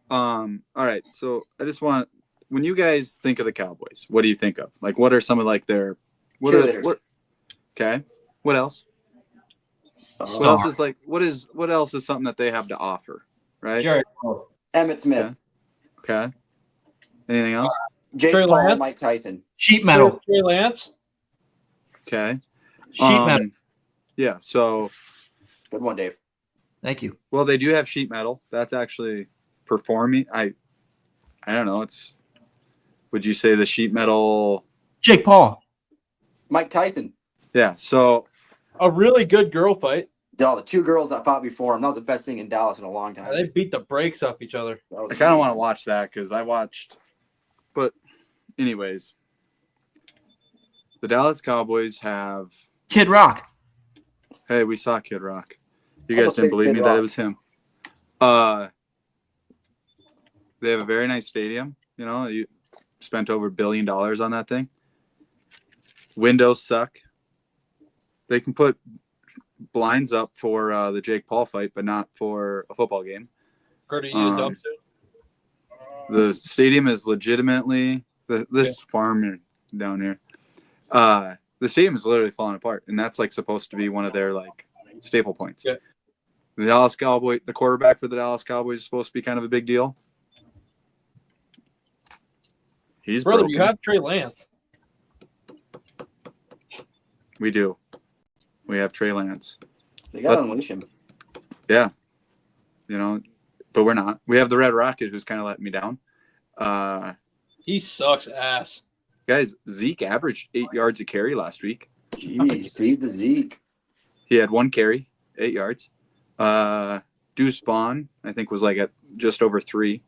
all right. So I just want, when you guys think of the Cowboys, what do you think of? Like, what are some of like their Cheerleaders. Okay. What else? What else is like? What else is something that they have to offer? Right. Jared. Emmett Smith, Okay. Anything else? Jake Trey Paul, Lance? Mike Tyson. Sheet metal. Trey Lance? Okay. Sheet metal. Yeah. So, Good one, Dave. Thank you. well, they do have sheet metal. That's actually performing. I don't know. Would you say the sheet metal? Jake Paul. Mike Tyson. Yeah. So, A really good girl fight. The 2 girls that fought before him. That was the best thing in Dallas in a long time. They beat the brakes off each other. That was I kind of want to watch that because I watched. But, anyways, The Dallas Cowboys have. Kid Rock. Hey, we saw Kid Rock. You I'm guys a didn't big believe Kid me that Rock. it was him. They have a very nice stadium. You know, you spent over $1 billion on that thing. Windows suck. They can put blinds up for the Jake Paul fight, but not for a football game. Carter, you need a dumpster? The stadium is legitimately this farm down here. The stadium is literally falling apart, and that's like supposed to be one of their like staple points. Yeah. The Dallas Cowboy, the quarterback for the Dallas Cowboys is supposed to be kind of a big deal. He's Brother, broken. you have Trey Lance. We do. We have Trey Lance. They got to unleash him. Yeah. You know, but we're not. We have the Red Rocket, who's kind of letting me down. He sucks ass. Guys, Zeke averaged 8 yards a carry last week. Jeez, feed the Zeke. He had 1 carry, 8 yards. Deuce Vaughn, I think, was like at just over 3.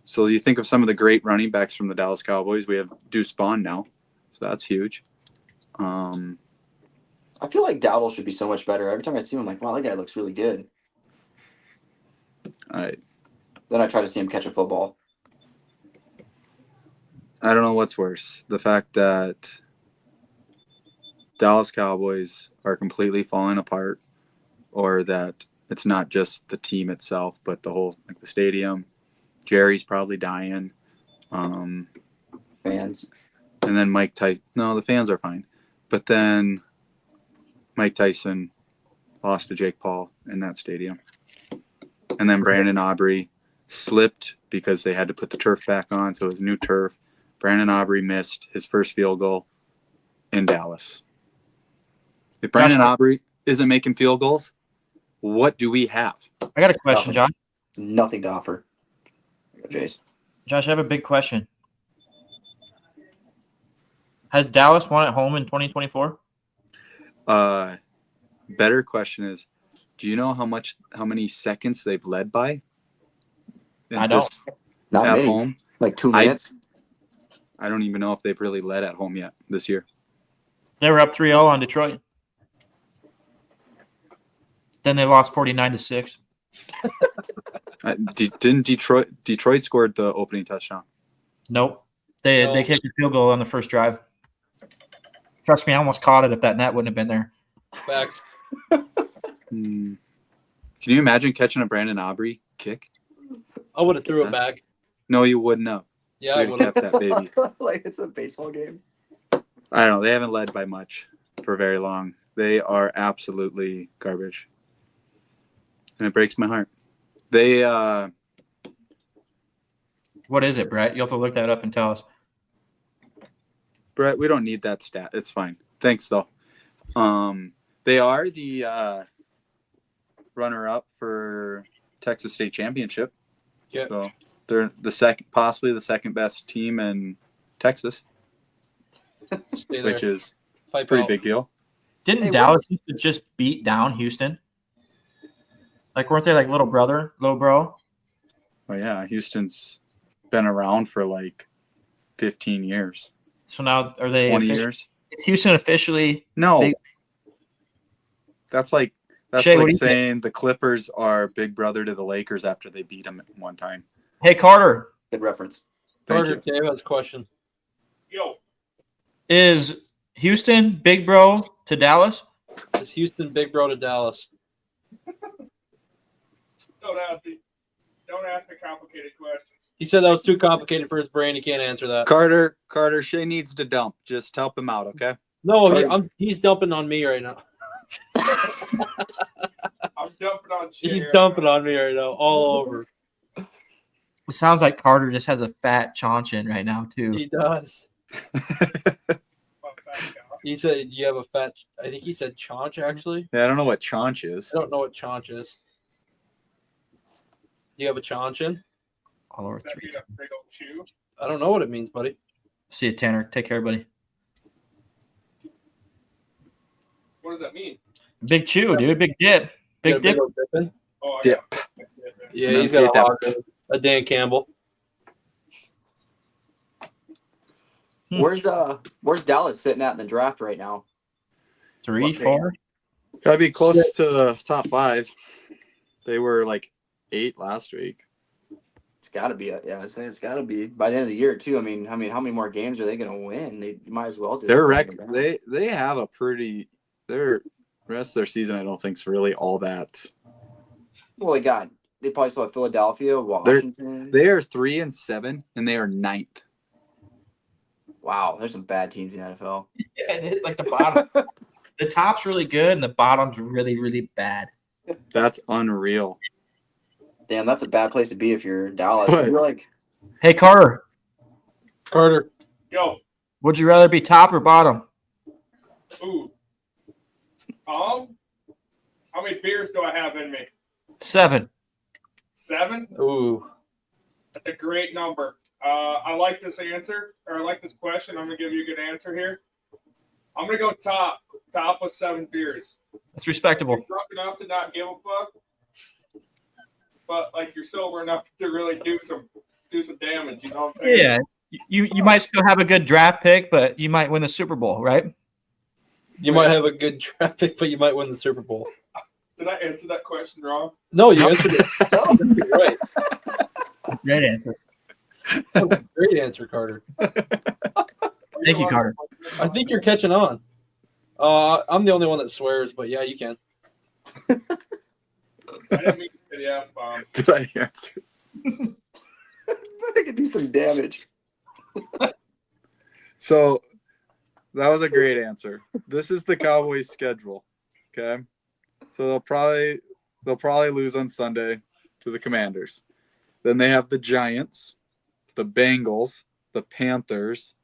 So you think of some of the great running backs from the Dallas Cowboys. We have Deuce Vaughn now, so that's huge. I feel like Dowdle should be so much better. Every time I see him, I'm like, wow, that guy looks really good. I Then I try to see him catch a football. don't know what's worse, the fact that Dallas Cowboys are completely falling apart, or that it's not just the team itself, but the whole, like the stadium. Jerry's probably dying. Fans. And then Mike Tyson. No, the fans are fine. But then Mike Tyson lost to Jake Paul in that stadium. And then Brandon Aubrey slipped because they had to put the turf back on, so it was new turf. Brandon Aubrey missed his first field goal in Dallas. If Brandon Aubrey isn't making field goals, what do we have? I got a question, Josh. Nothing to offer. Jace. Josh, I have a big question. Has Dallas won at home in 2024? Better question is, do you know how many seconds they've led by? I don't. Not at many. home. Like 2 minutes. I don't even know if they've really led at home yet this year. They were up 3-0 on Detroit. Then they lost 49-6. Didn't Detroit scored the opening touchdown? Nope. They kicked a field goal on the first drive. Trust me, I almost caught it if that net wouldn't have been there. Facts. Can you imagine catching a Brandon Aubrey kick? I would have threw it back. No, you wouldn't have. Yeah, I You'd would have have. kept that baby. Like it's a baseball game. I don't know. They haven't led by much for very long. They are absolutely garbage. And it breaks my heart. They What is it, Brett? You'll have to look that up and tell us. Brett, we don't need that stat. It's fine. Thanks though. They are the runner-up for Texas State Championship. Yeah. So they're possibly the second best team in Texas, Stay there. which is Pipe a pretty out. big deal. Didn't Hey, Dallas used to just beat down Houston? Like, weren't they like little bro? Well, yeah, Houston's been around for like 15 years, So now are they 20 officially? years. Is Houston officially? No, Big- that's like Shay, what do you saying the Clippers are big brother to the Lakers after they beat them one time. Hey, Carter, Good reference. Thank Carter, you. Dave has a question. Yo, is Houston big bro to Dallas? Is Houston big bro to Dallas? don't ask me complicated questions. He said that was too complicated for his brain. He can't answer that. Carter, Shay needs to dump. Just help him out, okay? No, he's dumping on me right now. I'm dumping on Jay. He's dumping on me right now, all over. It sounds like Carter just has a fat chanchin right now too. He does. He said you have a fat. I think he said chaunch. Actually, Yeah, I don't know what chaunch is. I don't know what chaunch is. Do you have a chaunchin? All over That 3. being a big old chew. I don't know what it means, buddy. See you, Tanner. Take care, buddy. What does that mean? Big chew, dude. Big dip. Big Got a dip. old dippin'? Oh, I Dip. got- Yeah, he's got Enunciate a Dan Campbell. Where's Dallas sitting at in the draft right now? 3, What 4. Gotta be close to the top 5. They were like 8 last week. It's got to be. It's got to be by the end of the year too. I mean, how many more games are they going to win? They might as well do. Their record, they have a pretty. Their rest of their season, I don't think is really all that. Well, they probably still have Philadelphia, Washington. They are 3-7, and they are 9th. Wow, there's some bad teams in the NFL. Yeah, like the bottom. The top's really good, and the bottom's really, really bad. That's unreal. Damn, that's a bad place to be if you're Dallas. What? You're like, Hey, Carter, Carter. Yo, would you rather be top or bottom? ooh. How many beers do I have in me? 7. 7? Ooh. That's a great number. I like this answer, or I like this question. I'm going to give you a good answer here. I'm going to go top with 7 beers. That's respectable. You're drunk enough to not give a fuck, but like you're sober enough to really do some damage. You know what I'm saying? Yeah, you might still have a good draft pick, but you might win the Super Bowl, right? You might have a good draft pick, but you might win the Super Bowl. Did I answer that question wrong? No, you answered it right. Great answer. Great answer, Carter. Thank you, Carter. I think you're catching on. I'm the only one that swears, but yeah, you can. I didn't mean to say the F-bomb. Did I answer? they could do some damage. So that was a great answer. This is the Cowboys' schedule. Okay, so they'll probably lose on Sunday to the Commanders. Then they have the Giants, the Bengals, the Panthers,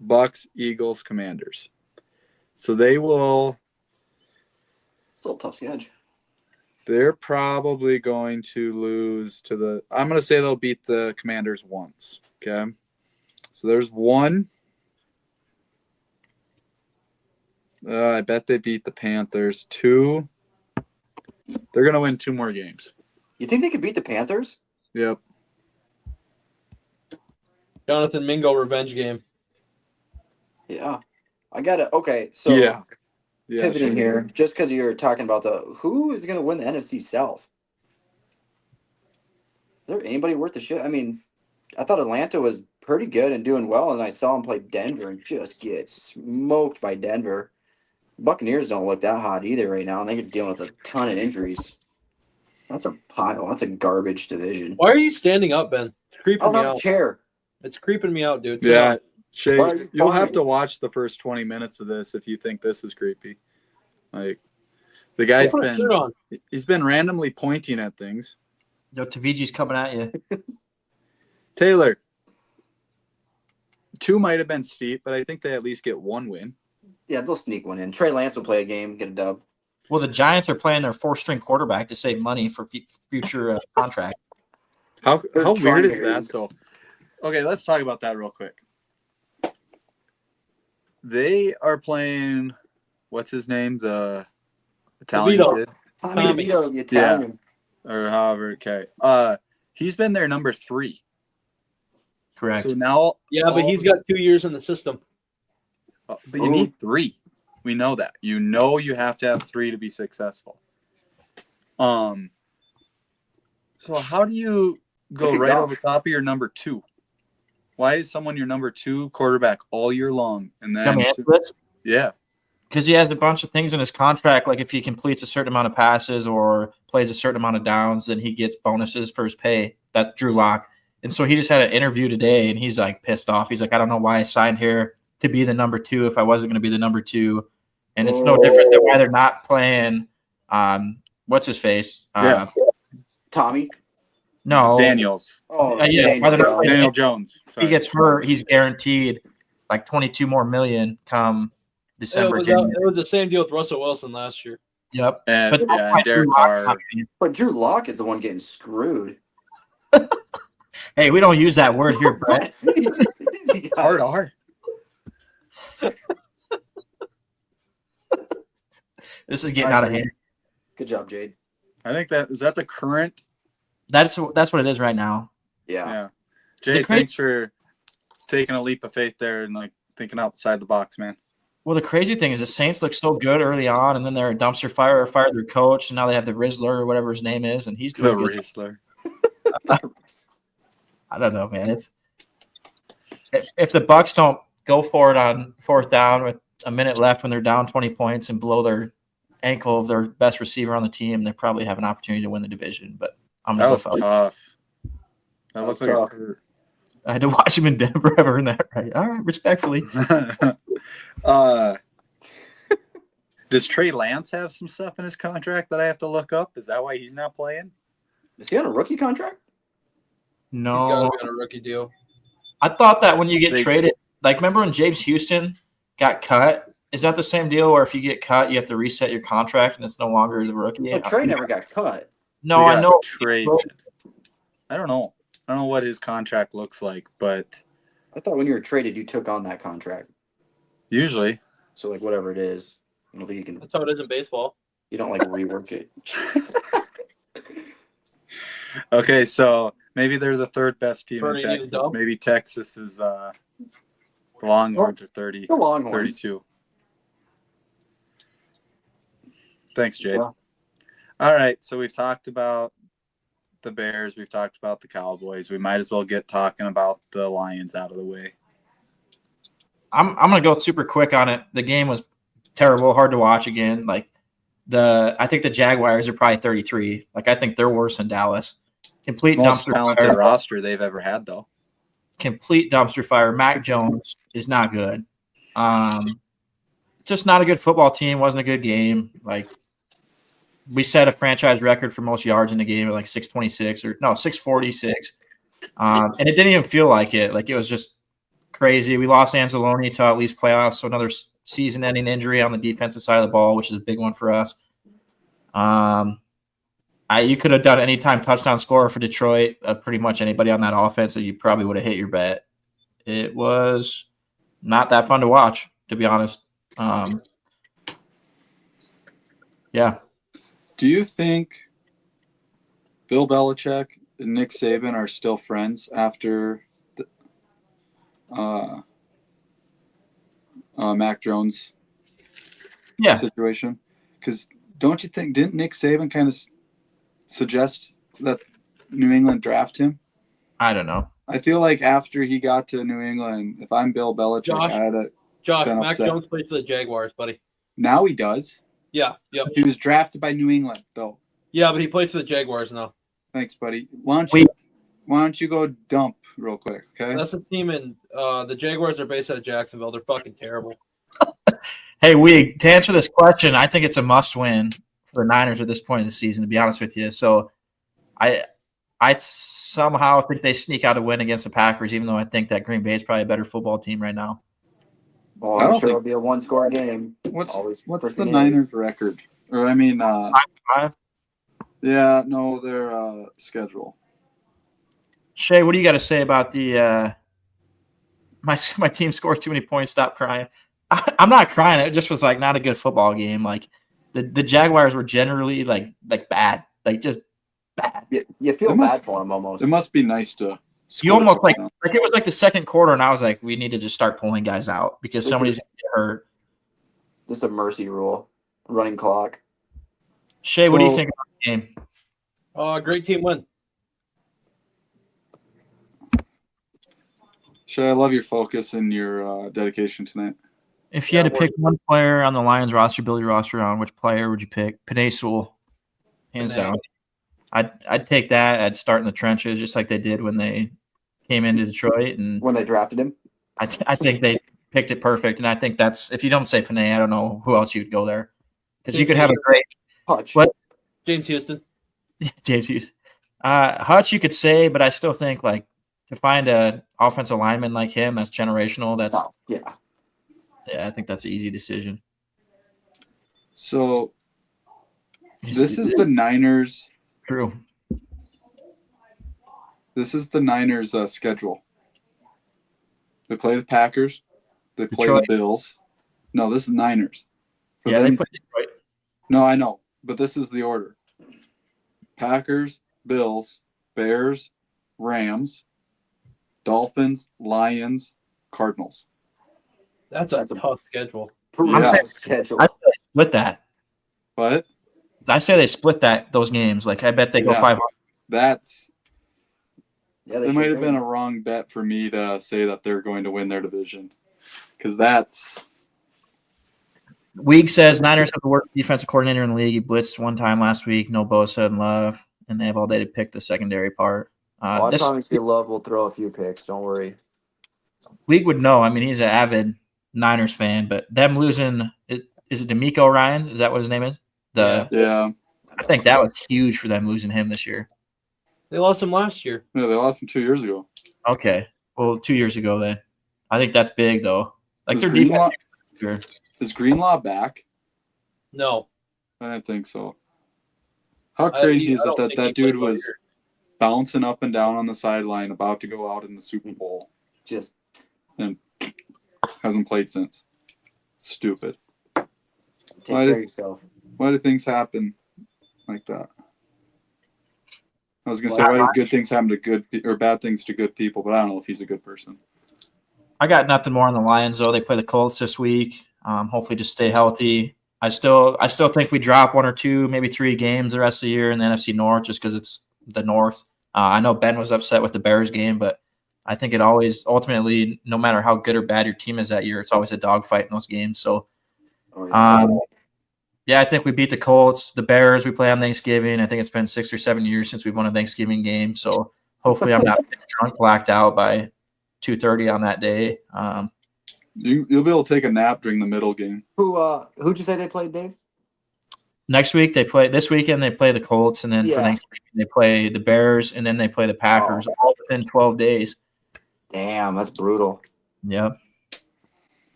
Bucks, Eagles, Commanders. So they will. Still a tough schedule. They're probably going to lose to the. I'm going to say they'll beat the Commanders once. Okay, so there's 1. I bet they beat the Panthers. 2. They're going to win 2 more games. You think they could beat the Panthers? Yep. Jonathan Mingo revenge game. Yeah. I got it. Okay, so Yeah, pivoting sure. here, just because you're talking about who is going to win the NFC South? Is there anybody worth the shit? I mean, I thought Atlanta was pretty good and doing well, and I saw them play Denver and just get smoked by Denver. Buccaneers don't look that hot either right now, and they're dealing with a ton of injuries. That's a pile. That's a garbage division. Why are you standing up, Ben? It's creeping Oh, me no, out. chair. It's creeping me out, dude. Sit Yeah, down. Shay, Why are you you'll have calling to watch the first 20 minutes of this if you think this is creepy. Like, the guy's Put a shirt on. he's been randomly pointing at things. Yo, Taviji's coming at you. Taylor, 2 might have been steep, but I think they at least get 1 win. Yeah, they'll sneak one in. Trey Lance will play a game, get a dub. Well, the Giants are playing their 4th-string quarterback to save money for future contract. How They're weird trying is to- that, though? Okay, let's talk about that real quick. They are playing, what's his name? The Italian DeVito. kid? Tommy Tommy. DeVito, the Italian. Or however, okay. He's been their number 3. Correct. So now, Yeah, but he's got 2 years in the system. but you need 3. We know that. You know you have to have 3 to be successful. So how do you go Pick it right off. over top of your number 2? Why is someone your number 2 quarterback all year long? And Got me then, answer this? yeah, Because he has a bunch of things in his contract, like if he completes a certain amount of passes or plays a certain amount of downs, then he gets bonuses for his pay. That's Drew Lock. And so he just had an interview today, and he's like pissed off. He's like, I don't know why I signed here to be the number 2 if I wasn't going to be the number 2. And it's no different than why they're not playing. What's his face? Yeah. Tommy. No, Daniels, Oh, yeah, why they're not playing- Daniel Jones. If he gets hurt, he's guaranteed like $22 more million come December. It January. was the same deal with Russell Wilson last year. Yep. And But that's yeah, why Derek Drew Lock Carr. not being- But Drew Lock is the one getting screwed. Hey, we don't use that word here, Brett. Easy guy. Hard R. This is getting out of hand. Good job, Jade. I think that is that the current. That's what it is right now. Yeah. Yeah. Jay, cra- thanks for taking a leap of faith there and like thinking outside the box, man. Well, the crazy thing is the Saints look so good early on, and then they're a dumpster fire or fired their coach, and now they have the Rizzler or whatever his name is, and he's The doing good. Rizzler. I don't know, man. It's if the Bucks don't go for it on fourth down with a minute left when they're down 20 points and blow their ankle of their best receiver on the team, they probably have an opportunity to win the division. But I'm That gonna was go Falcons. tough. That was was like tough. I had to watch him in Denver. I've earned that right. All right, respectfully. Does Trey Lance have some stuff in his contract that I have to look up? Is that why he's not playing? Is he on a rookie contract? He's got No, to be on a rookie deal. I thought that when you get They- traded, like remember when James Houston got cut? Is that the same deal where if you get cut, you have to reset your contract and it's no longer as a rookie? No, Trey never got cut. No, He I got know. traded. I don't know. I don't know what his contract looks like, but I thought when you were traded, you took on that contract. usually. So like whatever it is, I don't think you can. That's how it is in baseball. You don't like rework it. Okay, so maybe they're the third best team Bernie, in you need a Texas. dub? Maybe Texas is the Longhorns are 30, The Longhorns. 32. Thanks, Jade. Yeah. All right, so we've talked about the Bears. We've talked about the Cowboys. We might as well get talking about the Lions out of the way. I'm gonna go super quick on it. The game was terrible, hard to watch again. Like I think the Jaguars are probably 33. Like I think they're worse than Dallas. Complete Most dumpster talented fire. roster they've ever had, though. Complete dumpster fire. Mac Jones is not good. Just not a good football team. Wasn't a good game. Like we set a franchise record for most yards in the game at like 626 or no 646, and it didn't even feel like it. Like it was just crazy. We lost Anzalone to at least playoffs, so another season-ending injury on the defensive side of the ball, which is a big one for us. You could have done anytime touchdown scorer for Detroit of pretty much anybody on that offense, and you probably would have hit your bet. It was not that fun to watch, to be honest. Yeah. Do you think Bill Belichick and Nick Saban are still friends after the Mac Jones Yeah. situation? Because don't you think, didn't Nick Saban kind of suggest that New England draft him? I don't know. I feel like after he got to New England, if I'm Bill Belichick, Josh. I had a Josh, Been Mac upset. Jones plays for the Jaguars, buddy. now he does. Yeah, yep. He was drafted by New England, though. Yeah, but he plays for the Jaguars now. Thanks, buddy. Why Wait. don't you go dump real quick, okay? That's the team in the Jaguars are based out of Jacksonville. They're fucking terrible. Hey, Weeg, to answer this question, I think it's a must-win for the Niners at this point in the season, to be honest with you. So I somehow think they sneak out a win against the Packers, even though I think that Green Bay is probably a better football team right now. Well, I I'm don't sure think- it'll be a one-score game. What's Always the freaking is. Niners record? Or I mean, 5-5. yeah, no, their schedule. Shay, what do you got to say about the my team scored too many points? Stop crying. I'm not crying. It just was like not a good football game. Like the Jaguars were generally like bad, like just bad. You feel It must- bad for him almost. It must be nice to. You score almost like touchdowns. it was like the second quarter, and I was like, we need to just start pulling guys out because This somebody's is- gonna get hurt. Just a mercy rule. Running clock. Shay, what do you So- think about the game? Great team win. Shay, I love your focus and your dedication tonight. If you had to Yeah, pick one player on the Lions roster, build your roster on, which player would you pick? Panay Sewell, hands Penei. down. I'd take that. I'd start in the trenches just like they did when they came into Detroit, and When they drafted him. I think they picked it perfect. And I think that's if you don't say Panay, I don't know who else you'd go there because you could have a great Hutch. What? James Houston. James Hughes. Hutch, you could say, but I still think like to find a offensive lineman like him that's generational. That's Oh, yeah. yeah, I think that's an easy decision. So this is the Niners. True. This is the Niners' schedule. They play the Packers. They play Detroit. the Bills. No, this is Niners. For Yeah, them, they put Detroit. no, I know, but this is the order: Packers, Bills, Bears, Rams, Dolphins, Lions, Cardinals. That's a That's a- tough schedule. Brutal saying- schedule. I say they split that. What? I say they split those games. Like I bet they go Yeah. 500. That's Yeah, that might have been a wrong bet for me to say that they're going to win their division, because that's Week says Niners have the worst defensive coordinator in the league. He blitzed one time last week. No Bosa and Love, and they have all day to pick the secondary part. I This promise you, Love will throw a few picks. Don't worry. week would know. I mean, he's an avid Niners fan, but them losing is it D'Amico Ryans? Is that what his name is? yeah. I think that was huge for them losing him this year. They lost him last year. Yeah, they lost him 2 years ago. Okay, well, 2 years ago then. I think that's big though. Like Is their Greenlaw, defense. is Greenlaw back? No. I didn't think so. How crazy is it that dude was bouncing up and down on the sideline, about to go out in the Super Bowl, Just hasn't played since? Stupid. take Why care did- of yourself. Why do things happen like that? I was gonna say, why do good things happen to or bad things to good people? But I don't know if he's a good person. I got nothing more on the Lions though. They play the Colts this week. Hopefully, just stay healthy. I still think we drop 1 or 2, maybe 3 games the rest of the year in the NFC North, just because it's the North. I know Ben was upset with the Bears game, but I think it always ultimately, no matter how good or bad your team is that year, it's always a dogfight in those games. So, Oh, yeah. yeah, I think we beat the Colts. The Bears we play on Thanksgiving. I think it's been 6 or 7 years since we've won a Thanksgiving game. So hopefully, I'm not drunk, blacked out by 2:30 on that day. You'll be able to take a nap during the middle game. Who'd you say they played, Dave? Next week this weekend they play the Colts, and then for Yeah. Thanksgiving they play the Bears, and then they play the Packers, all within 12 days. Damn, that's brutal. Yeah.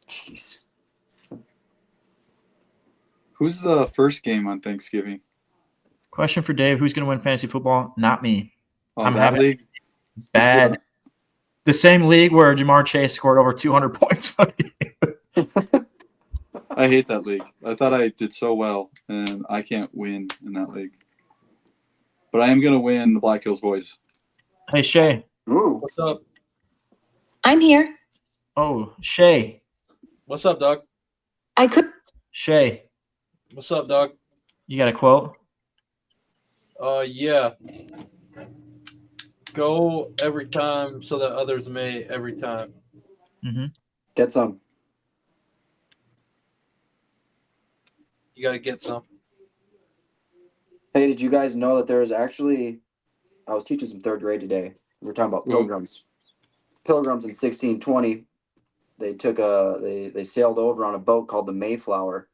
Jeez. Who's the first game on Thanksgiving? Question for Dave: who's going to win fantasy football? Not me. I'm that having league? bad. The same league where Jamar Chase scored over 200 points. I hate that league. I thought I did so well, and I can't win in that league. But I am going to win the Black Hills Boys. Hey Shay. Ooh. What's up? I'm here. Oh Shay. What's up, dog? I could. Shay. What's up, dog? You got a quote? Yeah. Go every time so that others may every time. Mm-hmm. Get some. You got to get some. Hey, did you guys know that there was actually? I was teaching some 3rd grade today. We were talking about Ooh. pilgrims. Pilgrims in 1620. They took they sailed over on a boat called the Mayflower.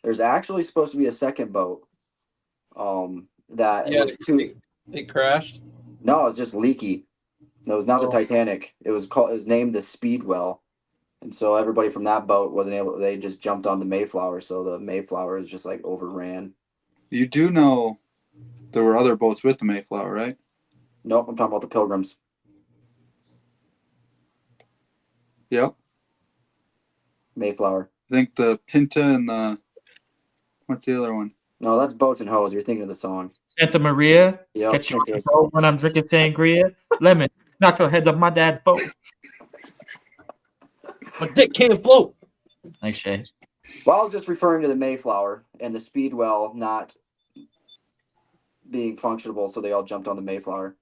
There's actually supposed to be a second boat. That Yeah, was too. it crashed. No, it was just leaky. It was not the Oh. Titanic. It was named the Speedwell. And so everybody from that boat wasn't able. They just jumped on the Mayflower. So the Mayflower is just like overran. You do know there were other boats with the Mayflower, right? Nope, I'm talking about the Pilgrims. Yep. Mayflower. I think the Pinta and the what's the other one? No, that's Boats and Hoes. You're thinking of the song. Santa Maria. Yep. Catch you on Pinta. the boat when I'm drinking sangria. Lemon. Knock your heads off my dad's boat. My dick can't float. Thanks, Shay. Well, I was just referring to the Mayflower and the Speedwell not being functionable, so they all jumped on the Mayflower.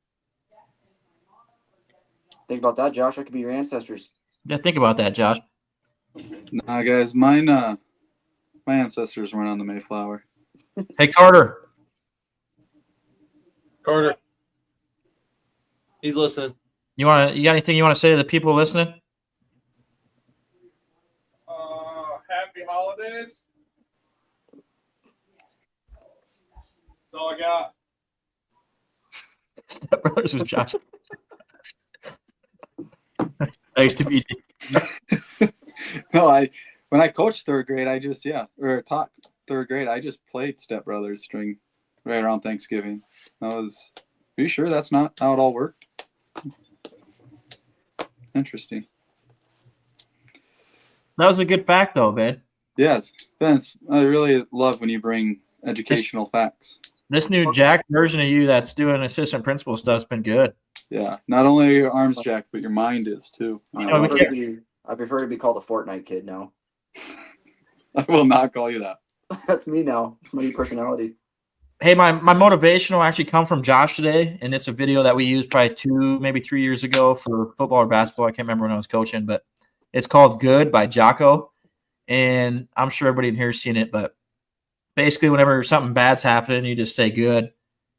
Think about that, Josh. That could be your ancestors. Yeah, think about that, Josh. Nah, guys, my ancestors weren't on the Mayflower. Hey, Carter. Carter. He's listening. You got anything you want to say to the people listening? Happy holidays. That's all I got. Step Brothers was Josh. Thanks to BG. No, when I coached 3rd grade, taught 3rd grade, I just played Step Brothers during right around Thanksgiving. Are you sure that's not how it all worked? Interesting. That was a good fact, though, Ben. Yes, Ben, I really love when you bring educational facts. This new Jack version of you that's doing assistant principal stuff's been good. Yeah, not only are your arms jacked, but your mind is too. You know, we can't- I prefer to be called a Fortnite kid now. I will not call you that. That's me now. It's my new personality. Hey, my motivational actually come from Josh today, and it's a video that we used probably 2, maybe 3 years ago for football or basketball. I can't remember when I was coaching, but it's called "Good" by Jocko, and I'm sure everybody in here has seen it. But basically, whenever something bad's happening, you just say "good,"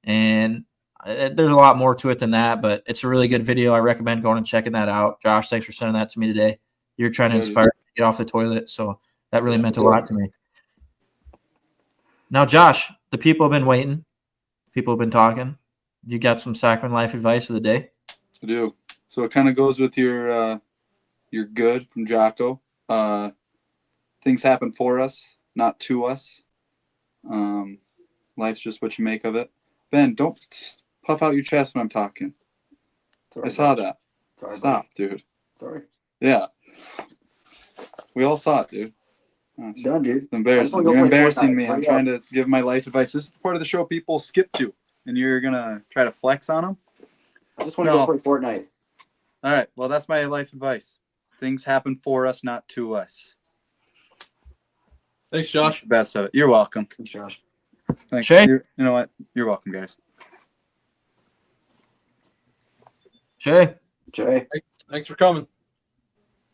and there's a lot more to it than that. But it's a really good video. I recommend going and checking that out. Josh, thanks for sending that to me today. You're trying to inspire me to get off the toilet, so that really meant a lot to me. Now, Josh, the people have been waiting. People have been talking. You got some Sacrament life advice of the day? I do. So it kind of goes with your good from Jocko. Things happen for us, not to us. Life's just what you make of it. Ben, don't puff out your chest when I'm talking. Sorry, I saw Josh. that. Sorry, Stop, dude. Sorry. Yeah. We all saw it, dude. Oh, shit. Done, dude. It's embarrassing. I just wanna go You're play embarrassing Fortnite. me. I'm Hurry trying to give my life advice. This is the part of the show people skip to, and you're gonna try to flex on them. I just want to No. go play Fortnite. All right. Well, that's my life advice. Things happen for us, not to us. Thanks, Josh. Best of it. You're welcome. Thanks, Josh. Thanks. Shay? You know what? You're welcome, guys. Shay? Jay. Thanks for coming.